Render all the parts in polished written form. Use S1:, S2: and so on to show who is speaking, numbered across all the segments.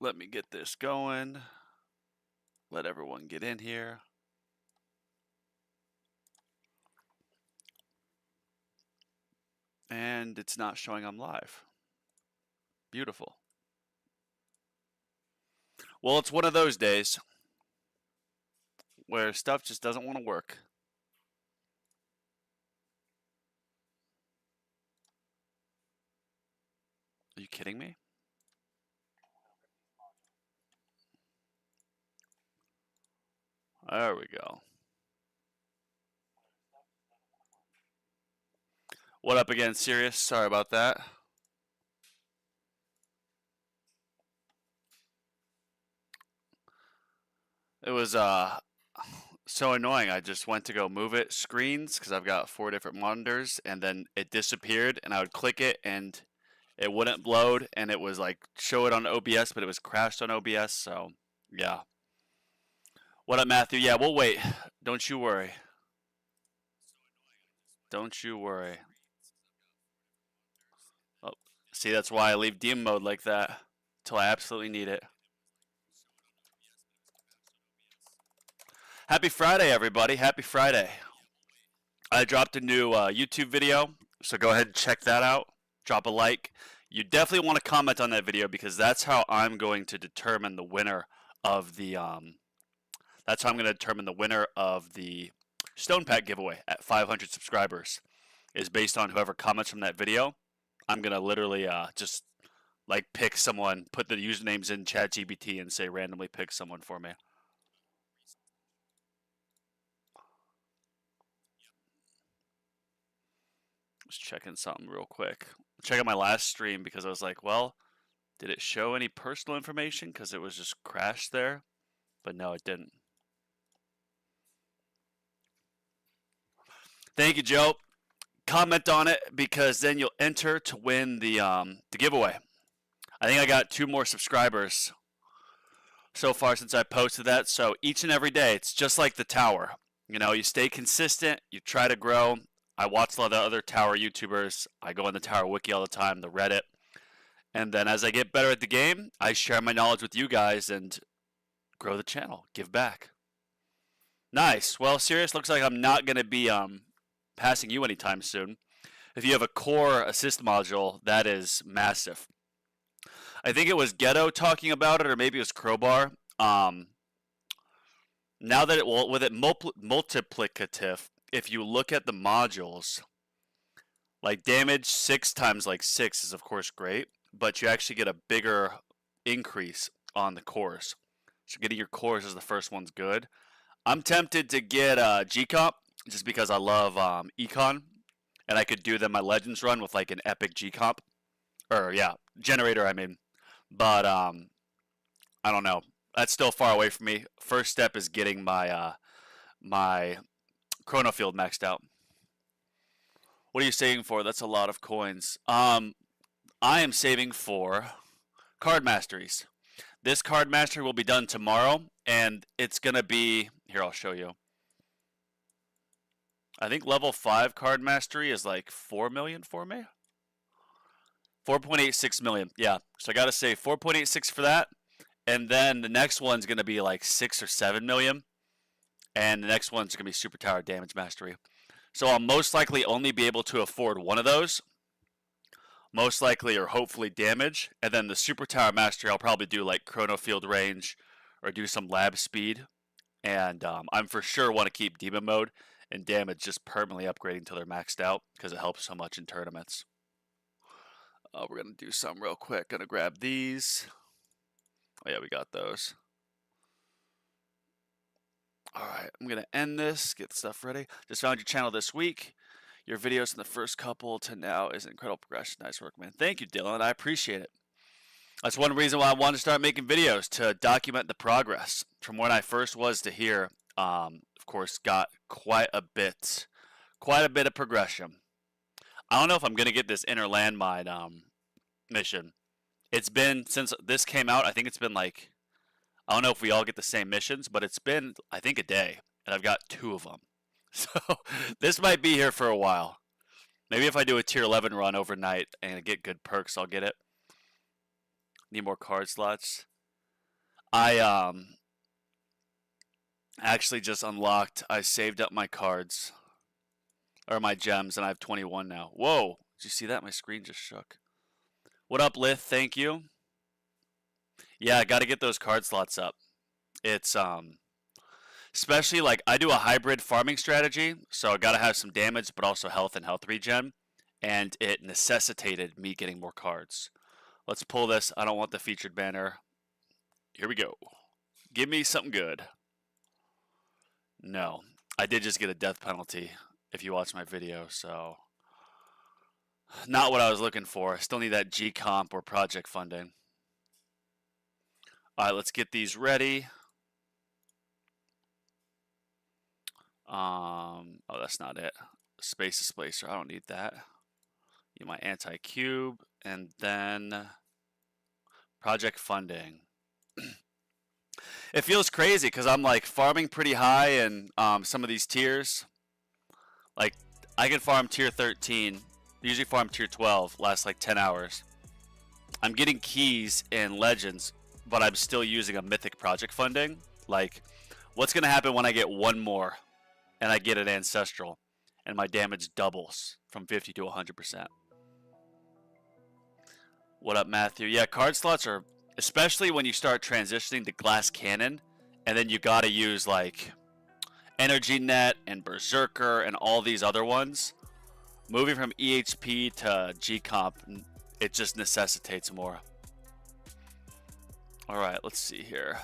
S1: Let me get this going. Let everyone get in here. And it's not showing I'm live. Beautiful. Well, it's one of those days where stuff just doesn't want to work. Are you kidding me? There we go. What up again, Sirius? Sorry about that. It was so annoying. I just went to go move it screens because I've got 4 different monitors, and then it disappeared, and I would click it and it wouldn't load, and it was like show it on OBS, but it was crashed on OBS. So yeah. What up, Matthew? Yeah, we'll wait. Don't you worry. Don't you worry. Oh, see, that's why I leave DM mode like that till I absolutely need it. Happy Friday, everybody. Happy Friday. I dropped a new YouTube video, so go ahead and check that out. Drop a like. You definitely want to comment on that video because that's how I'm going to determine the winner of the Stone Pack giveaway at 500 subscribers. Is based on whoever comments from that video. I'm gonna literally just like pick someone, put the usernames in ChatGPT, and say randomly pick someone for me. Just checking something real quick. Check out my last stream because I was like, well, did it show any personal information? Because it was just crashed there. But no, it didn't. Thank you, Joe. Comment on it because then you'll enter to win the giveaway. I think I got 2 more subscribers so far since I posted that. So each and every day, it's just like the tower. You know, you stay consistent, you try to grow. I watch a lot of other tower YouTubers. I go on the tower wiki all the time, the Reddit. And then as I get better at the game, I share my knowledge with you guys and grow the channel, give back. Nice. Well, Sirius, looks like I'm not going to be passing you anytime soon. If you have a core assist module, that is massive. I think it was Ghetto talking about it, or maybe it was Crowbar. Now that with it multiplicative, if you look at the modules, like damage 6 times like 6 is of course great, but you actually get a bigger increase on the cores. So getting your cores as the first one's good. I'm tempted to get G-Comp just because I love Econ, and I could do them my Legends run with like an epic G-Comp. Or yeah, generator I mean. But I don't know. That's still far away from me. First step is getting my my Chrono Field maxed out. What are you saving for? That's a lot of coins. I am saving for card masteries. This card mastery will be done tomorrow, and it's gonna be here. I'll show you. I think level 5 card mastery is like 4 million for me. 4.86 million. Yeah. So I gotta save 4.86 for that, and then the next one's gonna be like 6 or 7 million, and the next one's gonna be Super Tower Damage Mastery. So I'll most likely only be able to afford one of those. Most likely or hopefully damage, and then the Super Tower Mastery I'll probably do like Chrono Field range or do some lab speed, and I'm for sure want to keep Demon Mode and damage just permanently upgrading until they're maxed out because it helps so much in tournaments. We're gonna do some real quick. Gonna grab these. Oh yeah, we got those. Alright, I'm going to end this, get stuff ready. Just found your channel this week. Your videos in the first couple to now is an incredible progression. Nice work, man. Thank you, Dylan. I appreciate it. That's one reason why I wanted to start making videos, to document the progress. From when I first was to here, of course, got quite a bit of progression. I don't know if I'm going to get this inner landmine mission. It's been, since this came out, I think it's been like, I don't know if we all get the same missions, but it's been, I think, a day, and I've got 2 of them. So this might be here for a while. Maybe if I do a tier 11 run overnight and get good perks, I'll get it. Need more card slots. I actually just unlocked. I saved up my cards or my gems, and I have 21 now. Whoa! Did you see that? My screen just shook. What up, Lith? Thank you. Yeah, I got to get those card slots up. It's especially like I do a hybrid farming strategy, so I got to have some damage, but also health and health regen, and it necessitated me getting more cards. Let's pull this. I don't want the featured banner. Here we go. Give me something good. No, I did just get a death penalty if you watch my video, so not what I was looking for. I still need that G comp or project funding. All right, let's get these ready. Oh, that's not it. Space displacer. I don't need that. Need my anti-cube, and then project funding. It feels crazy because I'm like farming pretty high in some of these tiers. Like I can farm tier 13, usually farm tier 12, lasts like 10 hours. I'm getting keys and legends, but I'm still using a mythic project funding. Like, what's gonna happen when I get one more and I get an ancestral and my damage doubles from 50 to 100%? What up, Matthew? Yeah, card slots are, especially when you start transitioning to glass cannon, and then you gotta use like energy net and berserker and all these other ones. Moving from EHP to G comp, it just necessitates more. All right, let's see here.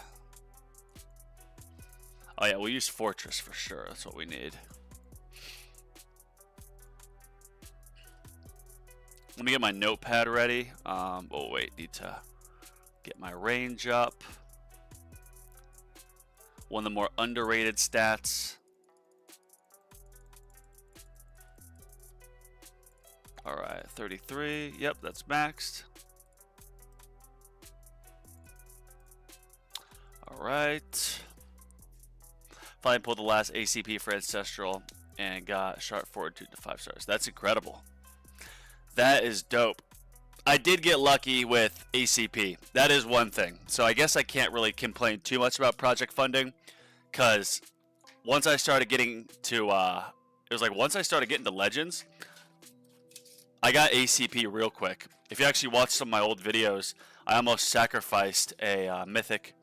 S1: Oh yeah, we'll use fortress for sure. That's what we need. Let me get my notepad ready. Oh wait, need to get my range up. One of the more underrated stats. All right, 33. Yep, that's maxed. All right. Finally pulled the last ACP for Ancestral and got Sharp Fortitude to 5 stars. That's incredible. That is dope. I did get lucky with ACP. That is one thing. So I guess I can't really complain too much about project funding, because once I started getting to, it was like once I started getting to Legends, I got ACP real quick. If you actually watch some of my old videos, I almost sacrificed a mythic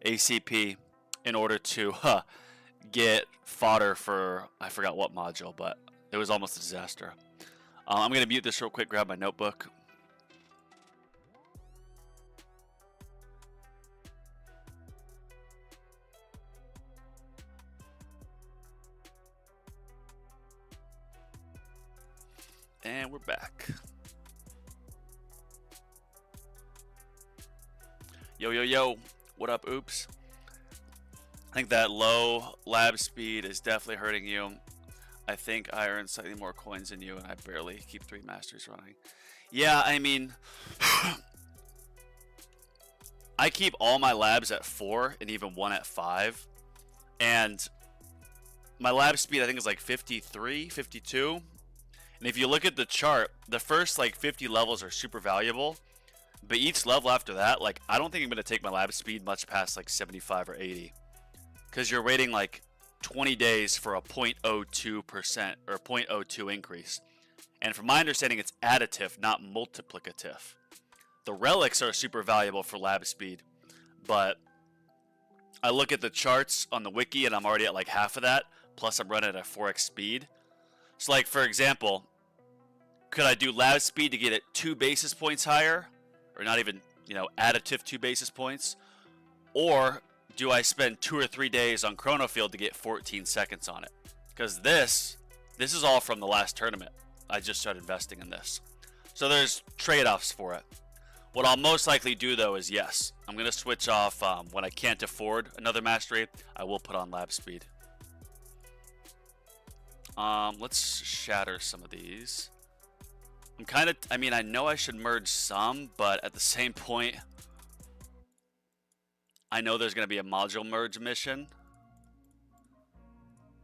S1: ACP in order to get fodder for, I forgot what module, but it was almost a disaster. I'm going to mute this real quick, grab my notebook. And we're back. Yo, yo, yo. What up, oops? I think that low lab speed is definitely hurting you. I think I earn slightly more coins than you, and I barely keep 3 masters running. Yeah, I mean, I keep all my labs at 4 and even one at 5. And my lab speed, I think, is like 53, 52. And if you look at the chart, the first like 50 levels are super valuable. But each level after that, like, I don't think I'm going to take my lab speed much past like 75 or 80. Because you're waiting like 20 days for a 0.02% or 0.02 increase. And from my understanding, it's additive, not multiplicative. The relics are super valuable for lab speed, but I look at the charts on the wiki and I'm already at like half of that, plus I'm running at 4x speed. So like, for example, could I do lab speed to get it 2 basis points higher? Or not even, you know, additive 2 basis points? Or do I spend 2 or 3 days on Chronofield to get 14 seconds on it? Because this is all from the last tournament. I just started investing in this. So there's trade-offs for it. What I'll most likely do, though, is yes, I'm going to switch off when I can't afford another mastery. I will put on lab speed. Let's shatter some of these. I mean, I know I should merge some, but at the same point, I know there's going to be a module merge mission.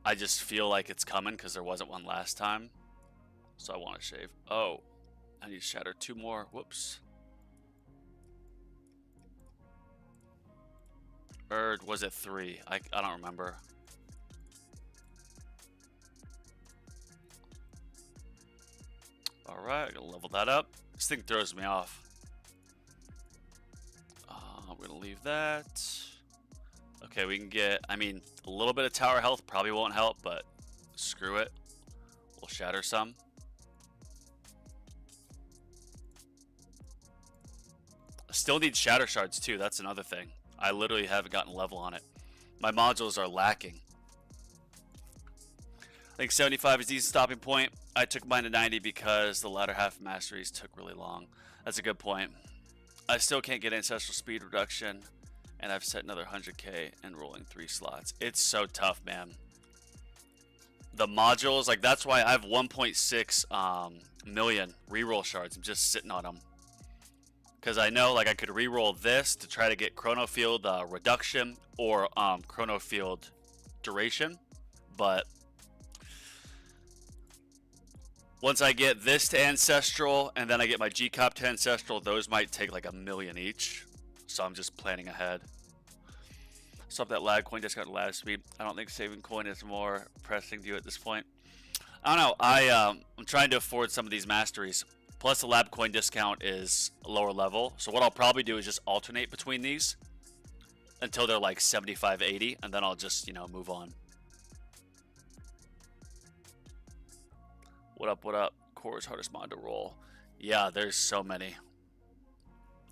S1: I just feel like it's coming because there wasn't one last time. So I want to shave. Oh, I need to shatter 2 more. Whoops. Or was it 3? I don't remember. Alright, gonna level that up. This thing throws me off. I'm gonna leave that. Okay, we can get, I mean, a little bit of tower health probably won't help, but screw it. We'll shatter some. I still need shatter shards too, that's another thing. I literally haven't gotten level on it. My modules are lacking. I think 75 is a decent stopping point. I took mine to 90 because the latter half of masteries took really long. That's a good point. I still can't get ancestral speed reduction, and I've set another 100k and rolling 3 slots. It's so tough, man. The modules, like that's why I have 1.6 million reroll shards. I'm just sitting on them. Because I know like I could reroll this to try to get chrono field reduction or chrono field duration, but once I get this to Ancestral, and then I get my G-Cop to Ancestral, those might take like 1 million each. So I'm just planning ahead. Stop that lag coin discount lag speed. I don't think saving coin is more pressing to you at this point. I don't know. I'm trying to afford some of these masteries. Plus the lab coin discount is a lower level. So what I'll probably do is just alternate between these until they're like 75, 80, and then I'll just, you know, move on. What up, what up? Core's hardest mod to roll. Yeah, there's so many.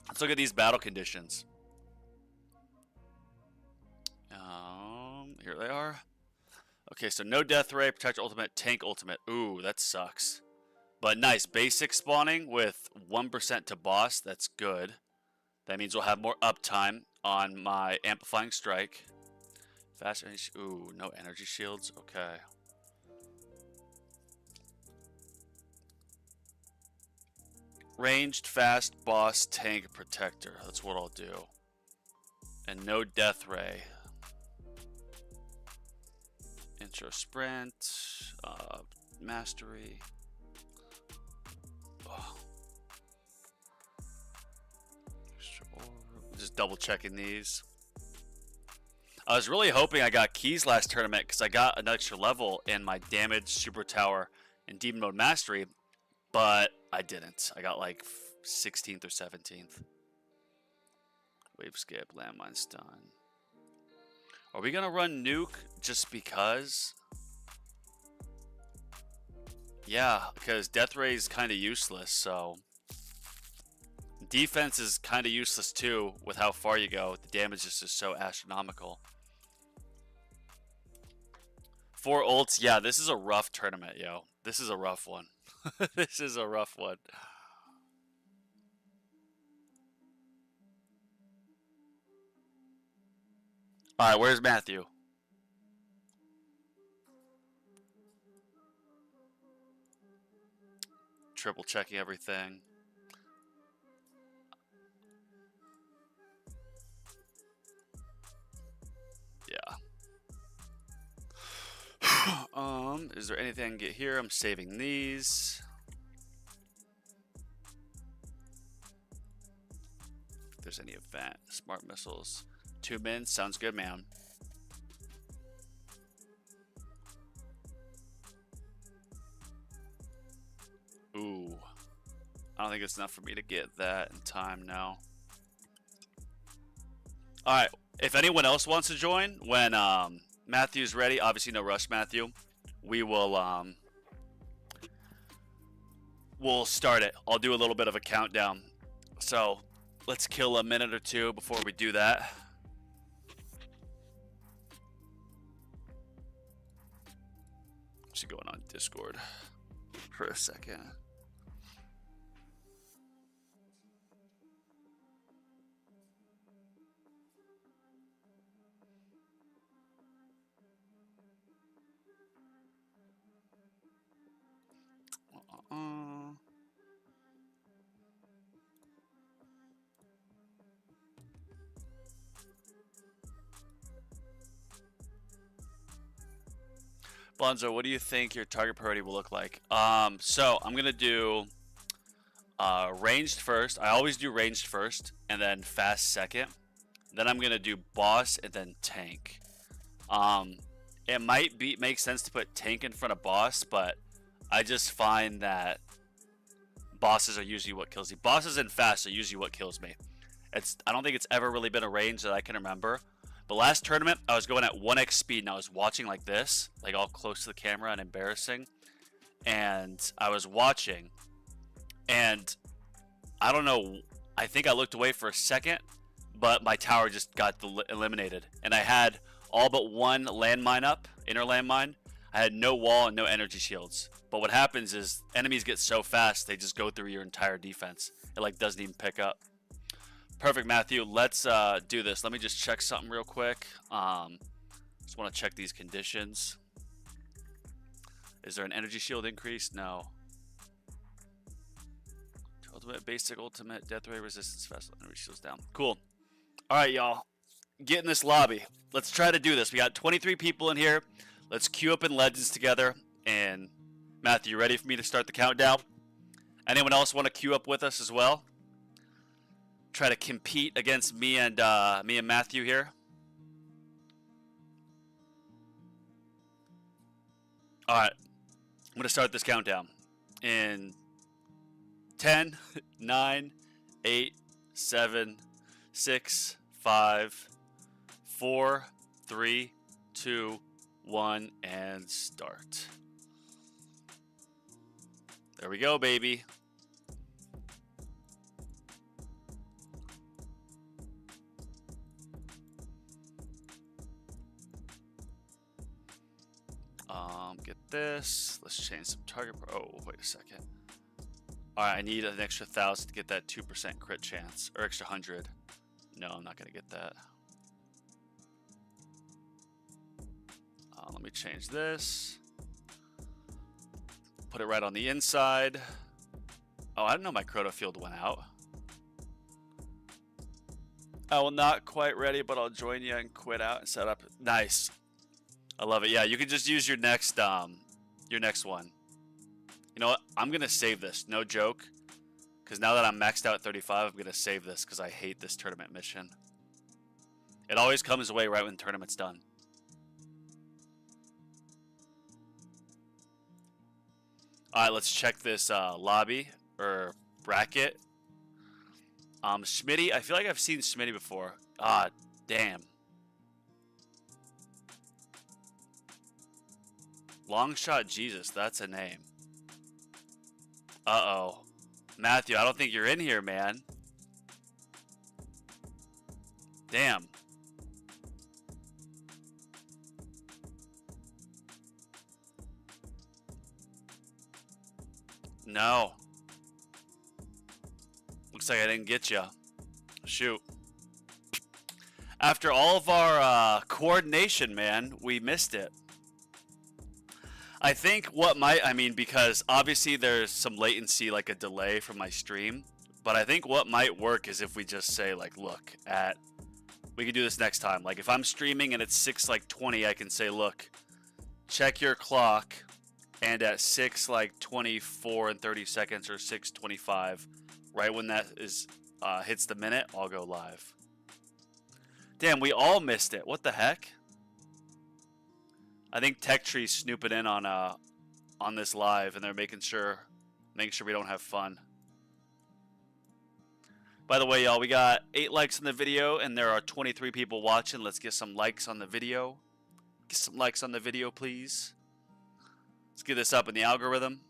S1: Let's look at these battle conditions. Here they are. Okay, so no death ray, protect ultimate, tank ultimate. Ooh, that sucks. But nice, basic spawning with 1% to boss. That's good. That means we'll have more uptime on my amplifying strike. Fast energy. Ooh, no energy shields. Okay. Ranged, fast, boss, tank, protector. That's what I'll do. And no death ray. Intro sprint. Mastery. Oh. Just double checking these. I was really hoping I got keys last tournament because I got an extra level in my damage, super tower, and demon mode mastery. But I didn't. I got like 16th or 17th. Wave skip, landmine stun. Are we gonna run nuke just because? Yeah, because death ray is kind of useless, so defense is kind of useless too with how far you go. The damage is just so astronomical. 4 ults, yeah, this is a rough tournament, yo. This is a rough one. This is a rough one. Alright, where's Matthew? Triple checking everything. Yeah. Is there anything I can get here? I'm saving these. If there's any event, smart missiles. 2 min, sounds good, man. Ooh. I don't think it's enough for me to get that in time now. Alright, if anyone else wants to join, when Matthew's ready, obviously no rush, Matthew. We will we'll start it. I'll do a little bit of a countdown. So let's kill a minute or two before we do that. Just going on Discord for a second. Bonzo, what do you think your target priority will look like? So I'm gonna do ranged first. I always do ranged first, and then fast second. Then I'm gonna do boss and then tank. It might make sense to put tank in front of boss, but I just find that bosses are usually what kills you. Bosses and fast are usually what kills me. I don't think it's ever really been a range that I can remember. But last tournament, I was going at 1x speed and I was watching like this, like all close to the camera and embarrassing. And I was watching, and I don't know, I think I looked away for a second, but my tower just got eliminated. And I had all but one landmine up, inner landmine. I had no wall and no energy shields. But what happens is enemies get so fast, they just go through your entire defense. It like doesn't even pick up. Perfect, Matthew. Let's do this. Let me just check something real quick. Just want to check these conditions. Is there an energy shield increase? No. Ultimate, basic, ultimate, death ray, resistance, fast, energy shields down. Cool. All right, y'all. Get in this lobby. Let's try to do this. We got 23 people in here. Let's queue up in Legends together. And Matthew, you ready for me to start the countdown? Anyone else want to queue up with us as well? Try to compete against me and Matthew here. All right, I'm gonna start this countdown in 10, 9, 8, 7, 6, 5, 4, 3, 2, 1, and start. There we go, baby. Get this. Let's change some target. Oh, wait a second. All right, I need an extra 1,000 to get that 2% crit chance, or extra 100. No, I'm not gonna get that. Let me change this. Put it right on the inside. Oh, I didn't know my Crota field went out. I will not quite ready, but I'll join you and quit out and set up. Nice. I love it. Yeah, you can just use your next one. You know what? I'm gonna save this. No joke. Because now that I'm maxed out at 35, I'm gonna save this because I hate this tournament mission. It always comes away right when the tournament's done. All right, let's check this lobby or bracket. Schmitty. I feel like I've seen Schmitty before. Ah, damn. Longshot Jesus, that's a name. Uh-oh. Matthew, I don't think you're in here, man. Damn. No. Looks like I didn't get you. Shoot. After all of our coordination, man, we missed it. I think because obviously there's some latency, like a delay from my stream, but I think what might work is if we just say, like, look, we can do this next time. Like, if I'm streaming and it's 6:20, I can say, look, check your clock, and at 6:24 and 30 seconds or 6:25, right when that is hits the minute, I'll go live. Damn, we all missed it. What the heck? I think Tech Tree's snooping in on this live, and they're making sure we don't have fun. By the way, y'all, we got 8 likes on the video, and there are 23 people watching. Let's get some likes on the video. Get some likes on the video, please. Let's get this up in the algorithm.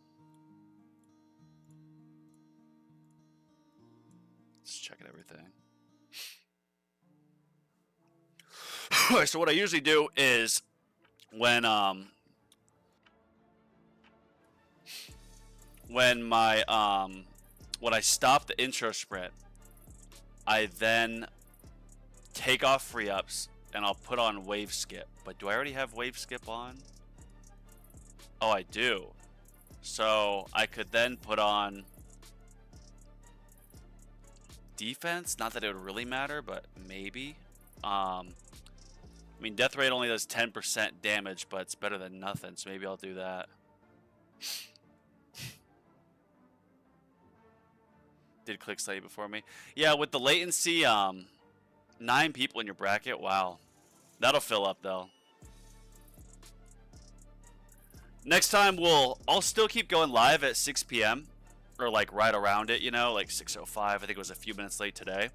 S1: Just checking everything. Alright, so what I usually do is when I stop the intro sprint, I then take off free ups and I'll put on wave skip. But do I already have wave skip on? Oh, I do. So I could then put on defense. Not that it would really matter, but maybe. I mean, death rate only does 10% damage, but it's better than nothing, so maybe I'll do that. Did click slightly before me. Yeah, with the latency, 9 people in your bracket? Wow. That'll fill up, though. Next time, I'll still keep going live at 6 p.m. Or, like, right around it, you know? Like, 6:05. I think it was a few minutes late today.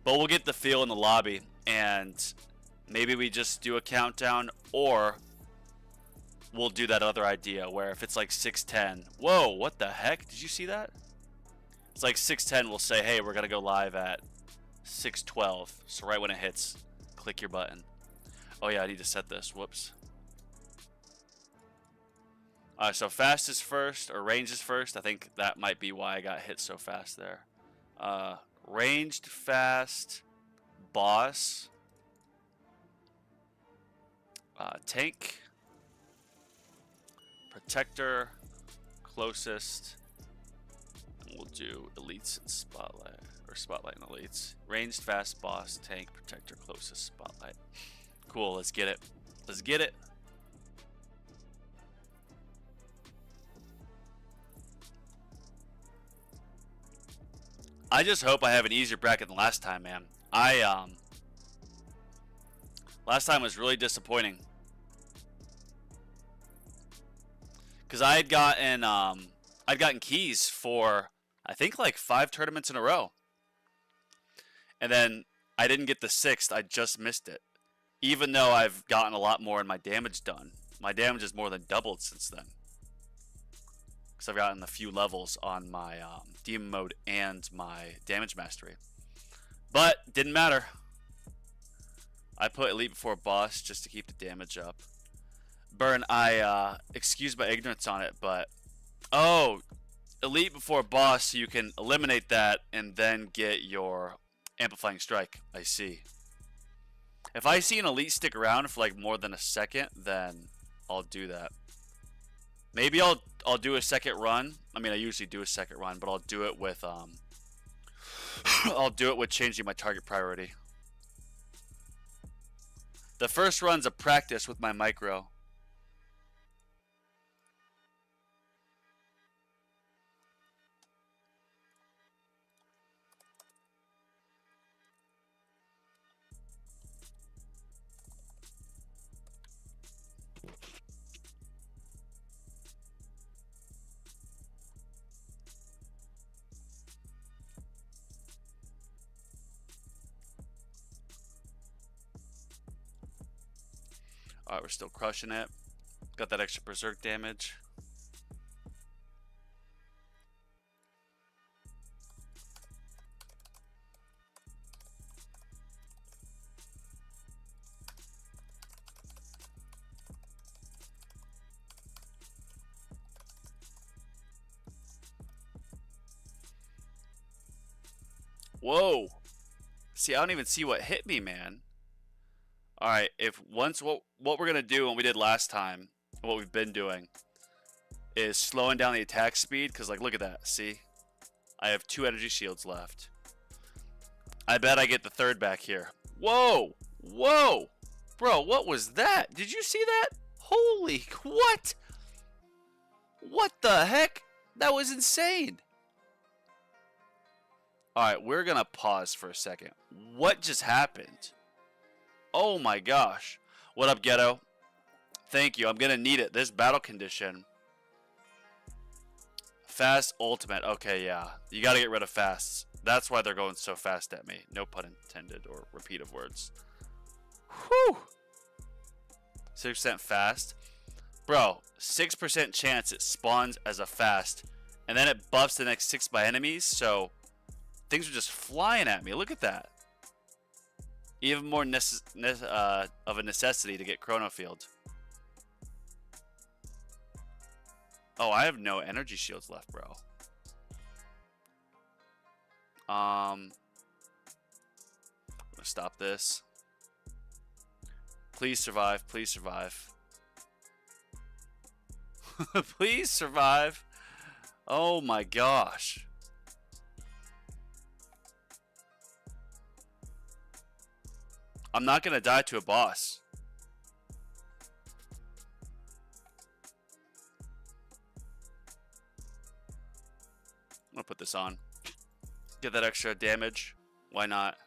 S1: But we'll get the feel in the lobby. And maybe we just do a countdown. Or we'll do that other idea where if it's like 6:10. Whoa, what the heck? Did you see that? It's like 6:10. We'll say, hey, we're going to go live at 6:12. So right when it hits, click your button. Oh, yeah, I need to set this. Whoops. Alright, so fast is first, or range is first. I think that might be why I got hit so fast there. Ranged, fast, boss, tank, protector, closest, and we'll do elites and spotlight, or spotlight and elites. Ranged, fast, boss, tank, protector, closest, spotlight. Cool, let's get it. Let's get it. I just hope I have an easier bracket than last time, man. Last time was really disappointing. Cause I'd gotten keys for I think like 5 tournaments in a row. And then I didn't get the 6th, I just missed it. Even though I've gotten a lot more in my damage done. My damage has more than doubled since then. Because I've gotten a few levels on my demon mode and my damage mastery. But didn't matter. I put elite before boss just to keep the damage up. Burn, I excuse my ignorance on it, but oh, elite before boss, so you can eliminate that and then get your amplifying strike. I see. If I see an elite stick around for like more than a second, then I'll do that. Maybe I'll do a second run. I mean, I usually do a second run, but I'll do it with I'll do it with changing my target priority. The first run's a practice with my micro. Alright, we're still crushing it. Got that extra berserk damage. Whoa! See, I don't even see what hit me, man. Alright, what we're gonna do, and we did last time, what we've been doing, is slowing down the attack speed, because like look at that, see? I have 2 energy shields left. I bet I get the 3rd back here. Whoa! Whoa! Bro, what was that? Did you see that? Holy, what? What the heck? That was insane. Alright, we're gonna pause for a second. What just happened? Oh my gosh. What up, Ghetto? Thank you. I'm gonna need it. This battle condition. Fast ultimate. Okay, yeah. You gotta get rid of fasts. That's why they're going so fast at me. No pun intended or repeat of words. Whew. 6% fast. Bro, 6% chance it spawns as a fast. And then it buffs the next 6 by enemies. So things are just flying at me. Look at that. Even more of a necessity to get Chrono Field. Oh, I have no energy shields left, bro. I'm gonna stop this. Please survive. Please survive. Please survive. Oh my gosh. I'm not gonna die to a boss. I'm gonna put this on. Get that extra damage. Why not?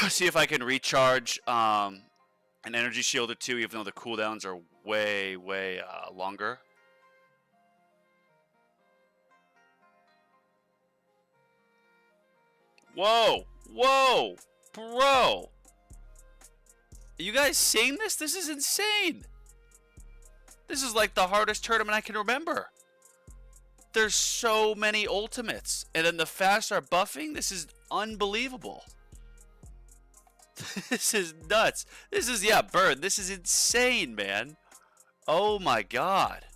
S1: See if I can recharge an energy shield or two, even though the cooldowns are way, way longer. Whoa! Whoa! Bro! Are you guys seeing this? This is insane! This is like the hardest tournament I can remember. There's so many ultimates. And then the fast are buffing? This is unbelievable. This is nuts. This is, yeah, Bird. This is insane, man. Oh my god.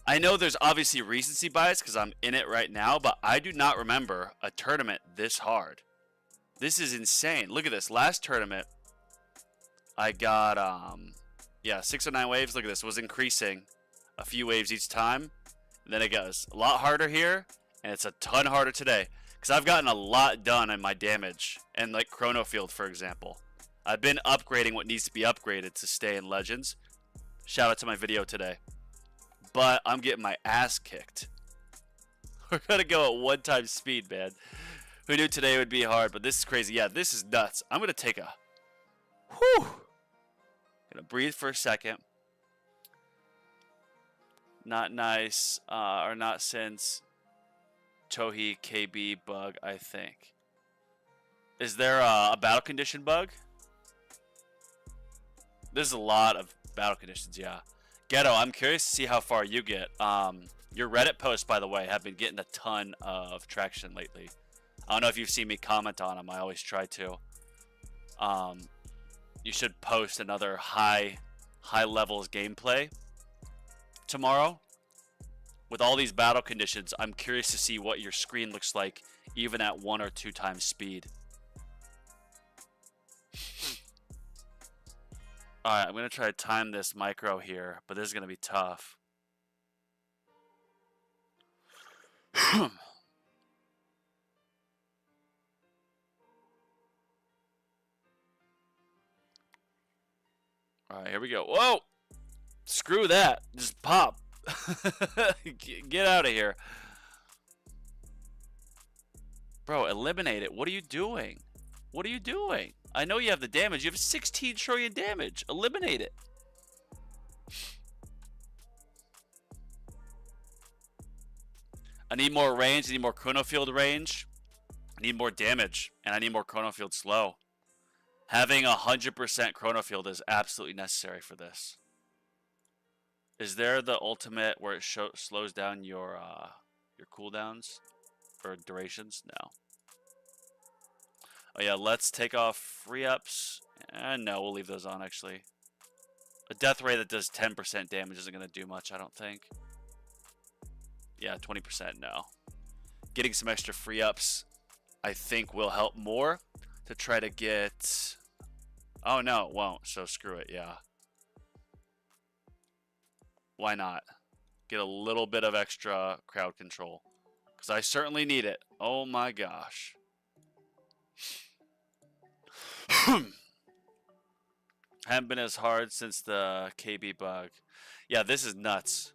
S1: I know there's obviously recency bias because I'm in it right now, but I do not remember a tournament this hard. This is insane. Look at this. Last tournament, I got, yeah, 6 or 9 waves. Look at this. It was increasing a few waves each time. And then it goes a lot harder here, and it's a ton harder today. Because I've gotten a lot done in my damage. And like Chrono Field, for example. I've been upgrading what needs to be upgraded to stay in Legends. Shout out to my video today. But I'm getting my ass kicked. We're going to go at 1 times speed, man. Who knew today would be hard, but this is crazy. Yeah, this is nuts. I'm going to take a... Whew. Gonna breathe for a second. Not nice, or not since Tohi KB bug, I think. Is there a battle condition bug? There's a lot of battle conditions, yeah. Ghetto, I'm curious to see how far you get. Your Reddit posts, by the way, have been getting a ton of traction lately. I don't know if you've seen me comment on them. I always try to. You should post another high levels gameplay tomorrow. With all these battle conditions, I'm curious to see what your screen looks like even at 1 or 2 times speed. Alright, I'm going to try to time this micro here, but this is going to be tough. Alright, here we go. Whoa! Screw that. Just pop. Get out of here. Bro, eliminate it. What are you doing? What are you doing? I know you have the damage. You have 16 trillion damage. Eliminate it. I need more range. I need more Chrono Field range. I need more damage. And I need more Chrono Field slow. Having 100% Chrono Field is absolutely necessary for this. Is there the ultimate where it slows down your cooldowns or durations? No. Oh yeah, let's take off free ups. No, we'll leave those on actually. A death ray that does 10% damage isn't going to do much, I don't think. Yeah, 20% no. Getting some extra free ups I think will help more to try to get... Oh no, it won't, so screw it, yeah. Why not? Get a little bit of extra crowd control. Because I certainly need it. Oh my gosh. Haven't been as hard since the KB bug. Yeah, this is nuts.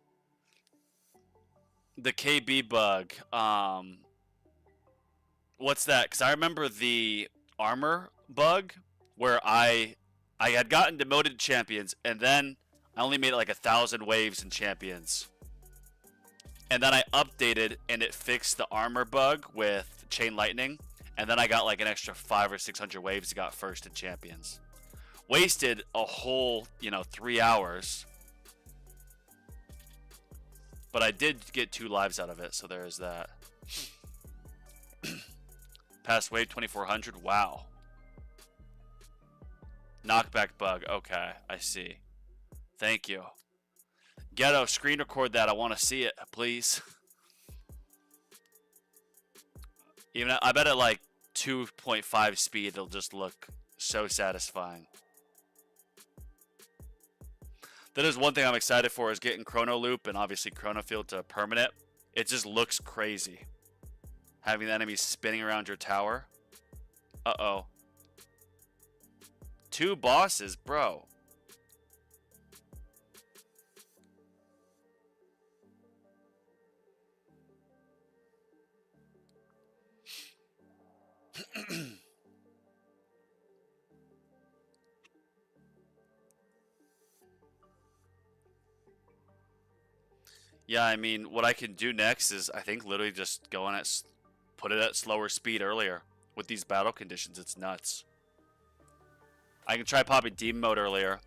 S1: The KB bug. What's that? Because I remember the armor bug where I had gotten demoted champions and then I only made it like 1,000 waves in champions. And then I updated and it fixed the armor bug with chain lightning. And then I got like an extra 500 or 600 waves to got first in champions. Wasted a whole, 3 hours. But I did get 2 lives out of it, so there is that. Past wave 2400, wow. Knockback bug, okay, I see. Thank you. Ghetto, screen record that. I want to see it, please. Even I bet at like 2.5 speed, it'll just look so satisfying. That is one thing I'm excited for is getting Chrono Loop and obviously Chrono Field to permanent. It just looks crazy. Having the enemies spinning around your tower. Uh-oh. 2 bosses, bro. Yeah, I mean, what I can do next is I think literally just go on at put it at slower speed earlier. With these battle conditions, it's nuts. I can try popping Demon Mode earlier.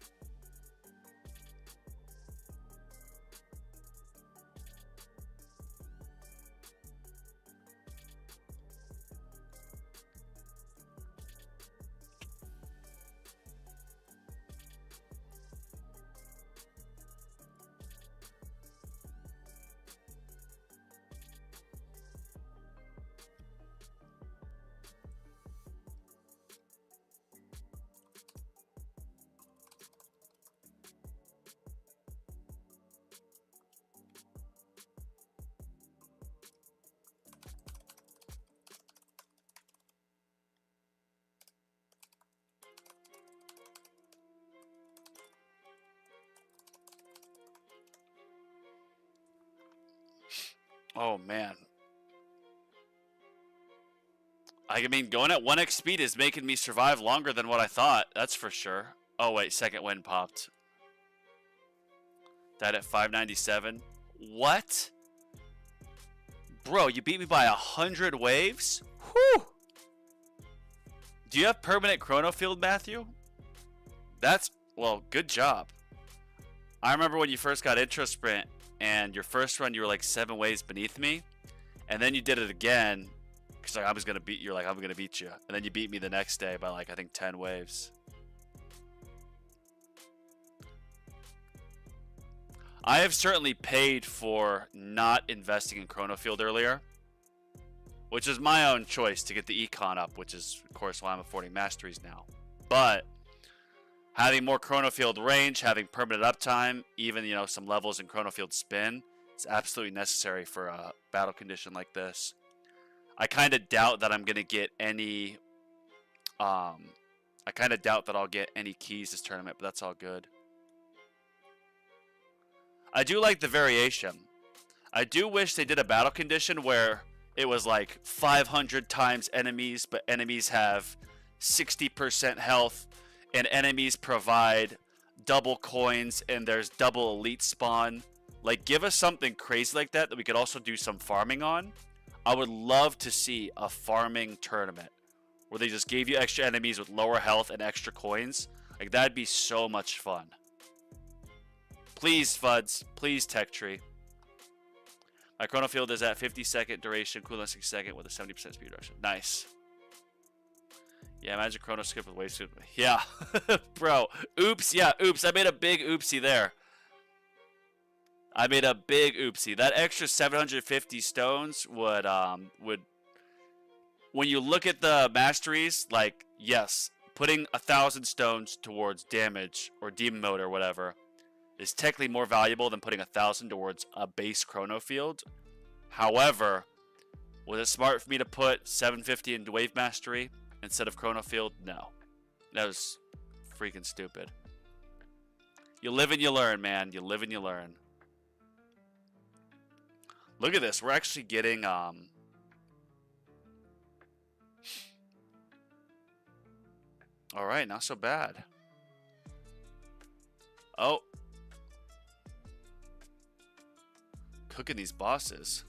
S1: Oh man. I mean, going at 1x speed is making me survive longer than what I thought. That's for sure. Oh wait, second wind popped. Died at 597. What? Bro, you beat me by 100 waves? Whew! Do you have permanent chrono field, Matthew? That's, well, good job. I remember when you first got intro sprint and your first run you were like 7 waves beneath me, and then you did it again because like, I was gonna beat you. Like, I'm gonna beat you, and then you beat me the next day by like I think 10 waves. I have certainly paid for not investing in chrono field earlier, which is my own choice to get the econ up, which is of course why I'm affording masteries now. But having more chrono field range, having permanent uptime, even, you know, some levels in chrono field spin, is absolutely necessary for a battle condition like this. I kind of doubt that I'm gonna get any. I kind of doubt that I'll get any keys this tournament, but that's all good. I do like the variation. I do wish they did a battle condition where it was like 500 times enemies, but enemies have 60% health, and enemies provide double coins, and there's double elite spawn. Like, give us something crazy like that we could also do some farming on. I would love to see a farming tournament where they just gave you extra enemies with lower health and extra coins. Like, that'd be so much fun. Please, FUDs. Please, Tech Tree. My chrono field is at 50-second duration, cooldown 6 second with a 70% speed reduction. Nice. Yeah, imagine chrono skip with wave skip. Yeah, bro. Oops. Yeah, oops. I made a big oopsie there. I made a big oopsie. That extra 750 stones would when you look at the masteries, like, yes, putting 1,000 stones towards damage or demon mode or whatever is technically more valuable than putting 1,000 towards a base chrono field. However, was it smart for me to put 750 into wave mastery instead of chrono field? No. That was freaking stupid. You live and you learn, man. You live and you learn. Look at this. We're actually getting alright, not so bad. Oh. Cooking these bosses.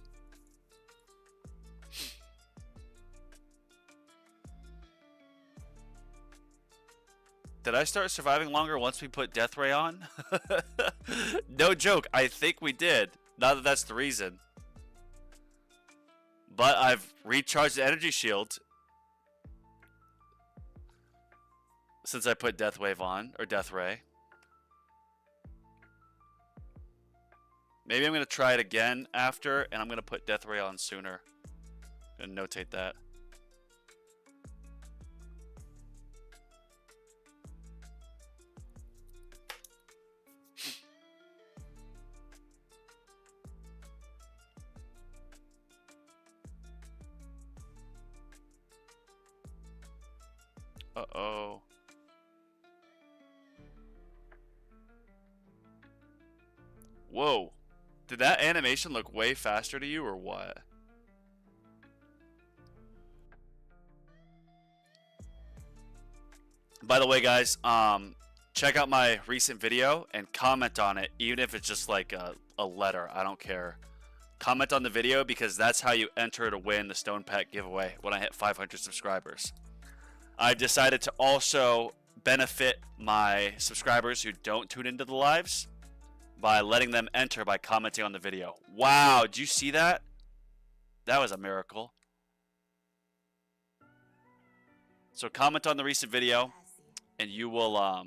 S1: Did I start surviving longer once we put Death Ray on? No joke, I think we did. Not that that's the reason. But I've recharged the energy shield since I put Death Wave on, or Death Ray. Maybe I'm going to try it again after, and I'm going to put Death Ray on sooner. I'm going to notate that. Uh-oh. Whoa. Did that animation look way faster to you, or what? By the way, guys, check out my recent video and comment on it, even if it's just like a letter. I don't care. Comment on the video because that's how you enter to win the Stone Pack giveaway when I hit 500 subscribers. I've decided to also benefit my subscribers who don't tune into the lives by letting them enter by commenting on the video. Wow, did you see that? That was a miracle. So comment on the recent video and you will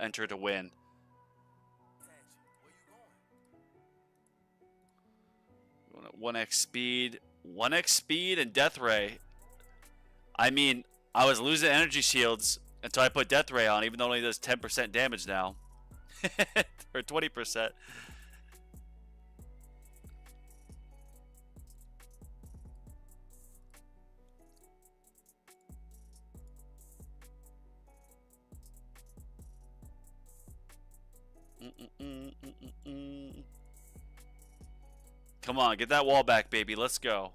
S1: enter to win. 1x speed, 1x speed and death ray. I mean, I was losing energy shields until I put death ray on, even though it only does 10% damage now. Or 20%. Come on, get that wall back, baby. Let's go.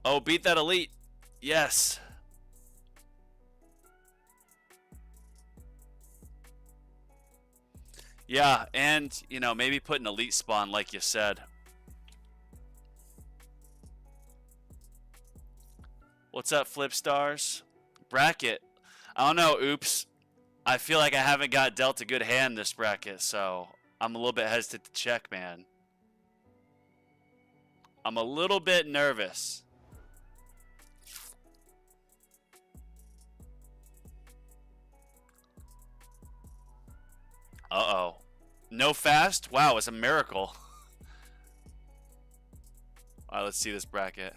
S1: Oh, beat that elite. Yes. Yeah, and, you know, maybe put an elite spawn like you said. What's up, Flip Stars? Bracket. I don't know, oops. I feel like I haven't got dealt a good hand this bracket, so I'm a little bit hesitant to check, man. I'm a little bit nervous. Uh-oh. No fast? Wow, it's a miracle. Alright, let's see this bracket.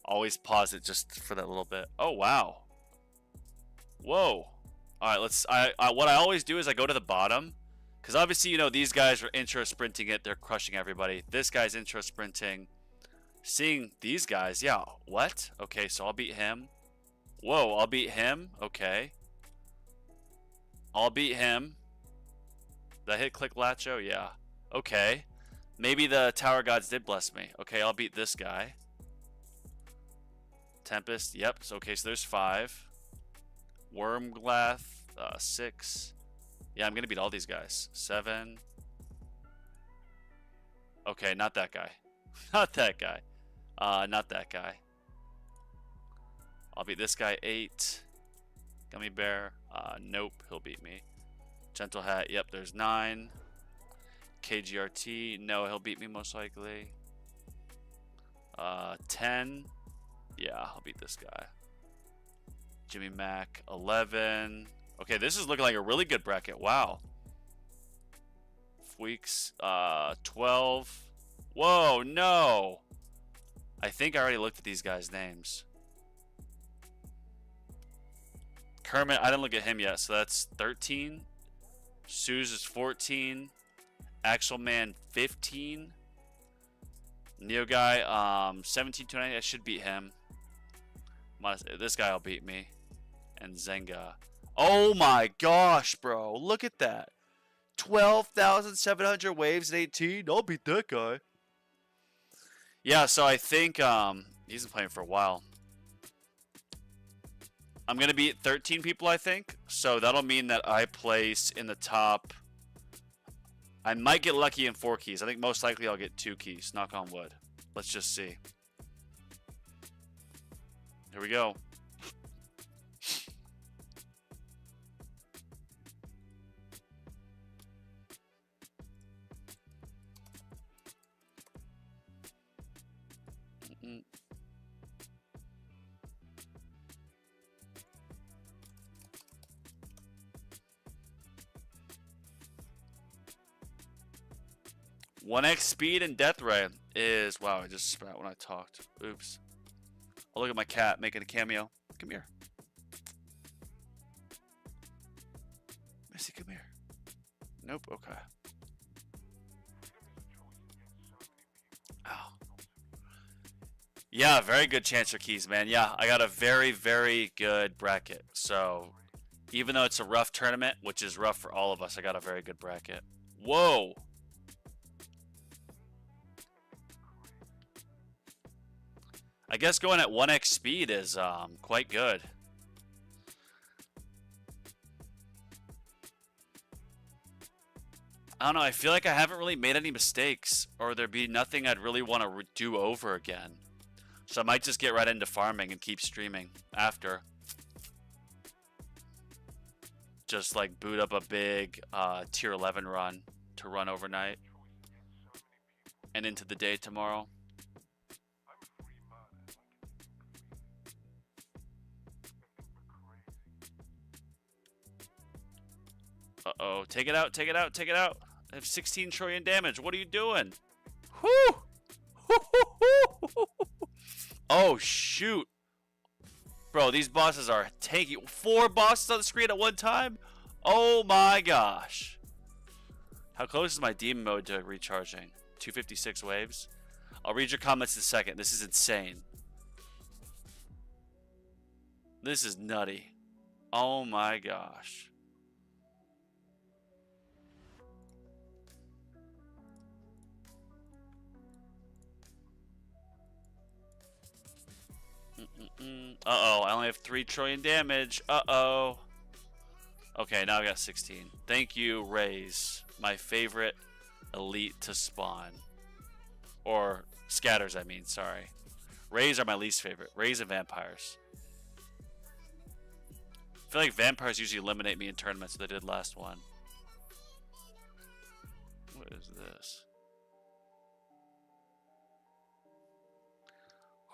S1: Always pause it just for that little bit. Oh, wow. Whoa. Alright, let's... what I always do is I go to the bottom. Because obviously, you know, these guys are intro sprinting it. They're crushing everybody. This guy's intro sprinting. Seeing these guys. Yeah, what? Okay, so I'll beat him. Whoa, I'll beat him. Okay. I'll beat him. Did I hit click Lacho? Yeah. Okay. Maybe the Tower Gods did bless me. Okay, I'll beat this guy. Tempest. Yep. So, okay, so there's 5. Wormglath. 6. Yeah, I'm going to beat all these guys. 7. Okay, not that guy. Not that guy. Not that guy. I'll beat this guy. 8. Gummy Bear. Nope, he'll beat me. Gentle Hat. Yep, there's 9. KGRT. No, he'll beat me most likely. 10. Yeah, I'll beat this guy. Jimmy Mac. 11. Okay, this is looking like a really good bracket. Wow. Weeks. 12. Whoa, no. I think I already looked at these guys' names. Kermit, I didn't look at him yet, so that's 13. Suze is 14. Actual Man, 15. Neo Guy, 17 to 90. I should beat him. This guy will beat me. And Zenga. Oh my gosh, bro. Look at that. 12,700 waves in 18. I'll beat that guy. Yeah, so I think he's been playing for a while. I'm going to beat 13 people, I think. So that'll mean that I place in the top. I might get lucky in 4 keys. I think most likely I'll get 2 keys. Knock on wood. Let's just see. Here we go. One X speed and death ray is wow. I just spat when I talked. Oops. Oh, look at my cat making a cameo. Come here, Missy. Come here. Nope. Okay. Oh. Yeah, very good chance for keys, man. Yeah, I got a very, very good bracket. So even though it's a rough tournament, which is rough for all of us, I got a very good bracket. Whoa. I guess going at 1x speed is quite good. I don't know, I feel like I haven't really made any mistakes, or there'd be nothing I'd really want to do over again. So I might just get right into farming and keep streaming after. Just like boot up a big tier 11 run to run overnight and into the day tomorrow. Uh-oh, take it out, take it out, take it out. I have 16 trillion damage. What are you doing? Whoo! Oh, shoot. Bro, these bosses are tanky. 4 bosses on the screen at one time? Oh my gosh. How close is my demon mode to recharging? 256 waves? I'll read your comments in a second. This is insane. This is nutty. Oh my gosh. Uh-oh, I only have 3 trillion damage. Uh-oh. Okay, now I got 16. Thank you, Rays. My favorite elite to spawn. Or scatters, I mean, sorry. Rays are my least favorite. Rays and vampires. I feel like vampires usually eliminate me in tournaments, so they did last one. What is this?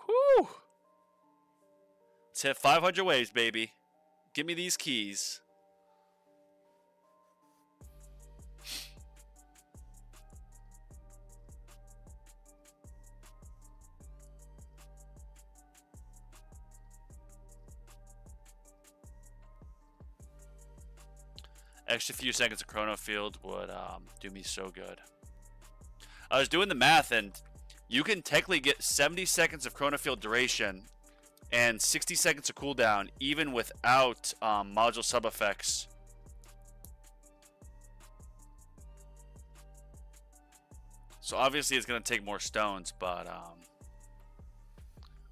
S1: Whew! Let's hit 500 waves, baby. Give me these keys. Extra few seconds of chrono field would do me so good. I was doing the math, and you can technically get 70 seconds of chrono field duration and 60 seconds of cooldown even without module sub effects. So obviously it's going to take more stones, but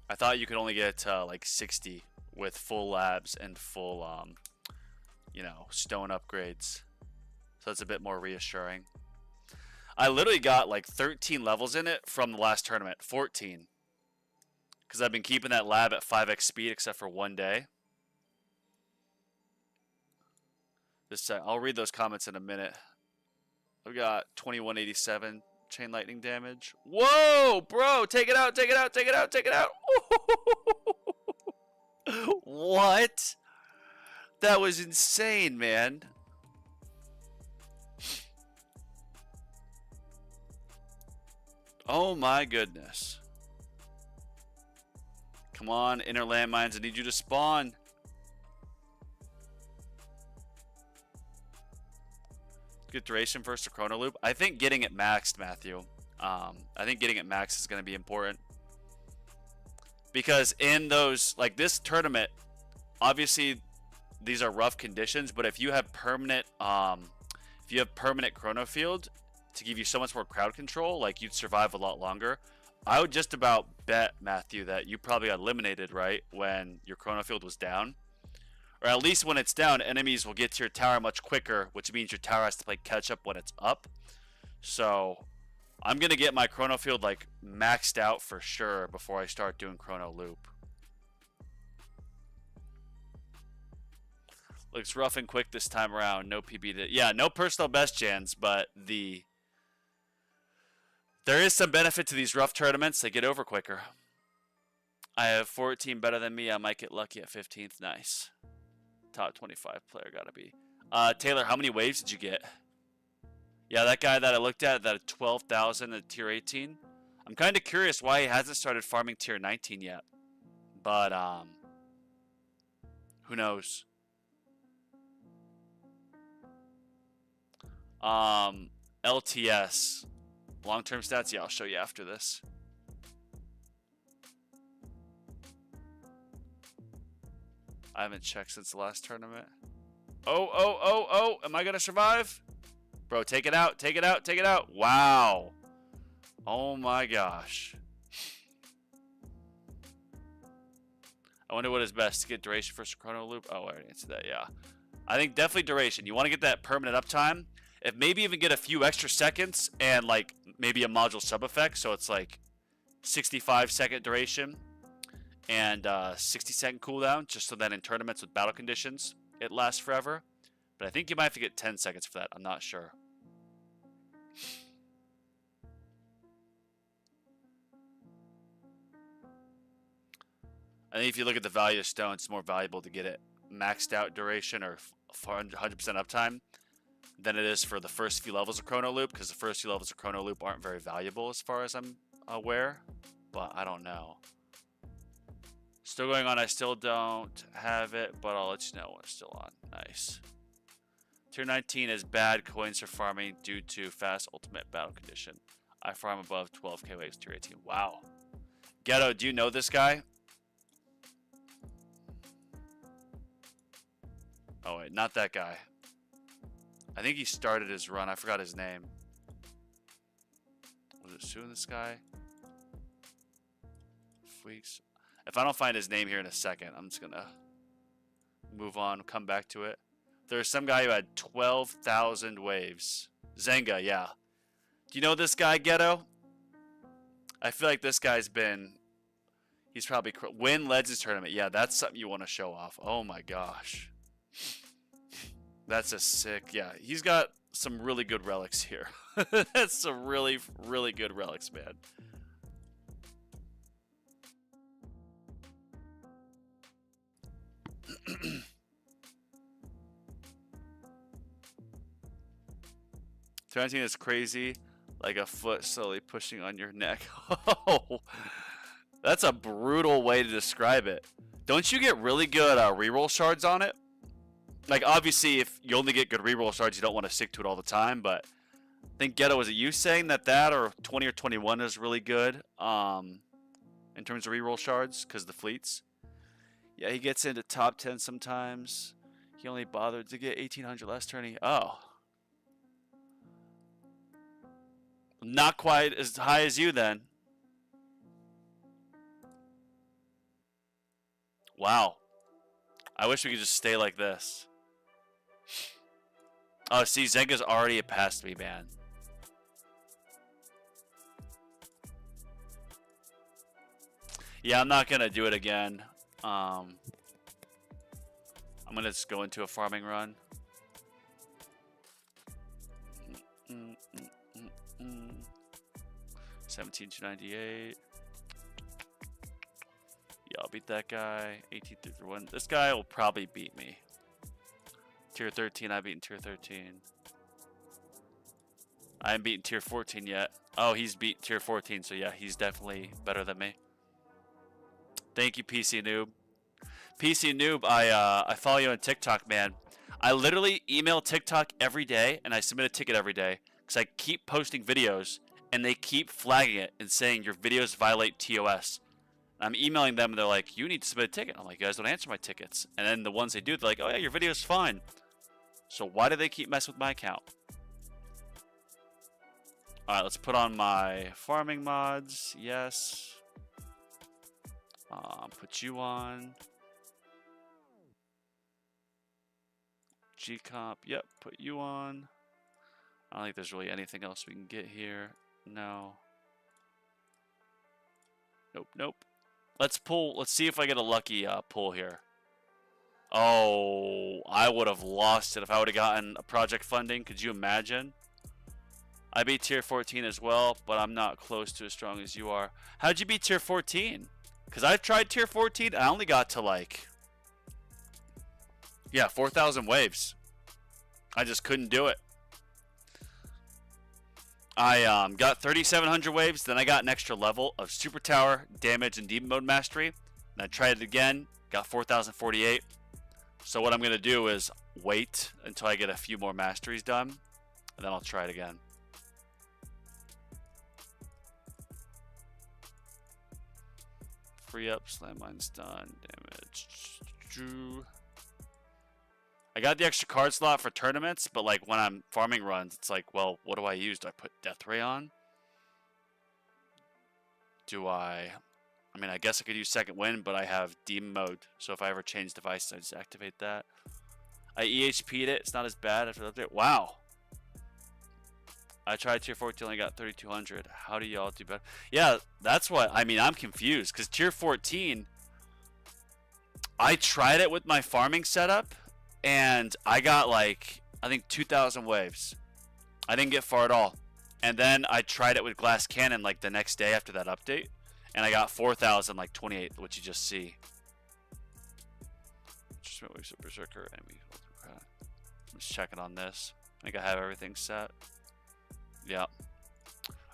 S1: I thought you could only get like 60 with full labs and full you know, stone upgrades. So that's a bit more reassuring. I literally got like 13 levels in it from the last tournament. 14. Because I've been keeping that lab at 5x speed except for one day. I'll read those comments in a minute. I've got 2187 chain lightning damage. Whoa, bro! Take it out, take it out, take it out, take it out! What? That was insane, man. Oh my goodness. Come on, inner landmines, I need you to spawn. Good duration versus a chrono loop. I think getting it maxed, Matthew. I think getting it maxed is going to be important. Because in those, like this tournament, obviously these are rough conditions, but if you have permanent chrono field to give you so much more crowd control, like you'd survive a lot longer. I would just about bet, Matthew, that you probably got eliminated, right, when your chrono field was down. Or at least when it's down, enemies will get to your tower much quicker, which means your tower has to play catch up when it's up. So I'm going to get my chrono field like maxed out for sure before I start doing chrono loop. Looks rough and quick this time around. No PB. Yeah, no personal best, Jans, but there is some benefit to these rough tournaments. They get over quicker. I have 14 better than me. I might get lucky at 15th. Nice. Top 25 player gotta be. Taylor, how many waves did you get? Yeah, that guy that I looked at, that 12,000 at tier 18. I'm kind of curious why he hasn't started farming tier 19 yet. But, who knows? LTS. Long-term stats? Yeah, I'll show you after this. I haven't checked since the last tournament. Oh. Am I going to survive? Bro, take it out. Take it out. Take it out. Wow. Oh my gosh. I wonder what is best to get duration versus chrono loop. Oh, I already answered that. Yeah, I think definitely duration. You want to get that permanent uptime. If maybe even get a few extra seconds and like maybe a module sub effect, so it's like 65-second duration and 60-second cooldown, just so that in tournaments with battle conditions it lasts forever. But I think you might have to get 10 seconds for that. I'm not sure. I think if you look at the value of stone, it's more valuable to get it maxed out duration or 100% uptime than it is for the first few levels of chrono loop, because the first few levels of chrono loop aren't very valuable as far as I'm aware, but I don't know. Still going on. I still don't have it, but I'll let you know when it's still on. Nice. Tier 19 is bad coins for farming due to fast ultimate battle condition. I farm above 12k waves tier 18. Wow. Ghetto, do you know this guy? Oh wait, not that guy. I think he started his run. I forgot his name. Was it Sue this guy? Freaks. If I don't find his name here in a second, I'm just gonna move on, come back to it. There's some guy who had 12,000 waves. Zenga, yeah. Do you know this guy, Ghetto? I feel like this guy's been... He's probably... Win Legends Tournament. Yeah, that's something you want to show off. Oh my gosh. That's a sick... Yeah, he's got some really good relics here. That's some really, really good relics, man. Tarantino is crazy, like a foot slowly pushing on your neck. Oh, that's a brutal way to describe it. Don't you get really good reroll shards on it? Like, obviously, if you only get good reroll shards, you don't want to stick to it all the time, but I think, Ghetto, was it you saying that or 20 or 21 is really good in terms of reroll shards because of the fleets? Yeah, he gets into top 10 sometimes. He only bothered to get 1,800 last turn. Oh. Not quite as high as you then. Wow. I wish we could just stay like this. Oh, see, Zenga's already past me, man. Yeah, I'm not going to do it again. I'm going to just go into a farming run. 17,298. Yeah, I'll beat that guy. 18,331. This guy will probably beat me. Tier 13, I've beaten tier 13. I haven't beaten tier 14 yet. Oh, he's beat tier 14, so yeah, he's definitely better than me. Thank you, PC Noob. PC Noob, I follow you on TikTok, man. I literally email TikTok every day, and I submit a ticket every day, because I keep posting videos, and they keep flagging it and saying your videos violate TOS. I'm emailing them, and they're like, you need to submit a ticket. I'm like, you guys don't answer my tickets. And then the ones they do, they're like, oh yeah, your video's fine. So why do they keep messing with my account? Alright, let's put on my farming mods. Yes. Put you on. G-Comp. Yep, put you on. I don't think there's really anything else we can get here. No. Nope, nope. Let's pull. Let's see if I get a lucky pull here. Oh, I would have lost it if I would have gotten a project funding. Could you imagine? I beat tier 14 as well, but I'm not close to as strong as you are. How'd you beat tier 14? Because I've tried tier 14 and I only got to like... Yeah, 4,000 waves. I just couldn't do it. I got 3,700 waves, then I got an extra level of Super Tower, Damage, and Demon Mode Mastery. And I tried it again, got 4,048. So what I'm going to do is wait until I get a few more masteries done, and then I'll try it again. Free up, slam mine's done, damage. I got the extra card slot for tournaments, but like when I'm farming runs, it's like, well, what do I use? Do I put Death Ray on? Do I I mean, I guess I could use second wind, but I have demon mode. So if I ever change devices, I just activate that. I EHP'd it. It's not as bad after the update. Wow. I tried tier 14, only got 3,200. How do y'all do better? Yeah, that's what, I mean, I'm confused. Because tier 14, I tried it with my farming setup. And I got like, I think 2,000 waves. I didn't get far at all. And then I tried it with glass cannon like the next day after that update. And I got 4,000 like 28, which you just see. Just berserker enemy. I'm just checking on this. I think I have everything set. Yep.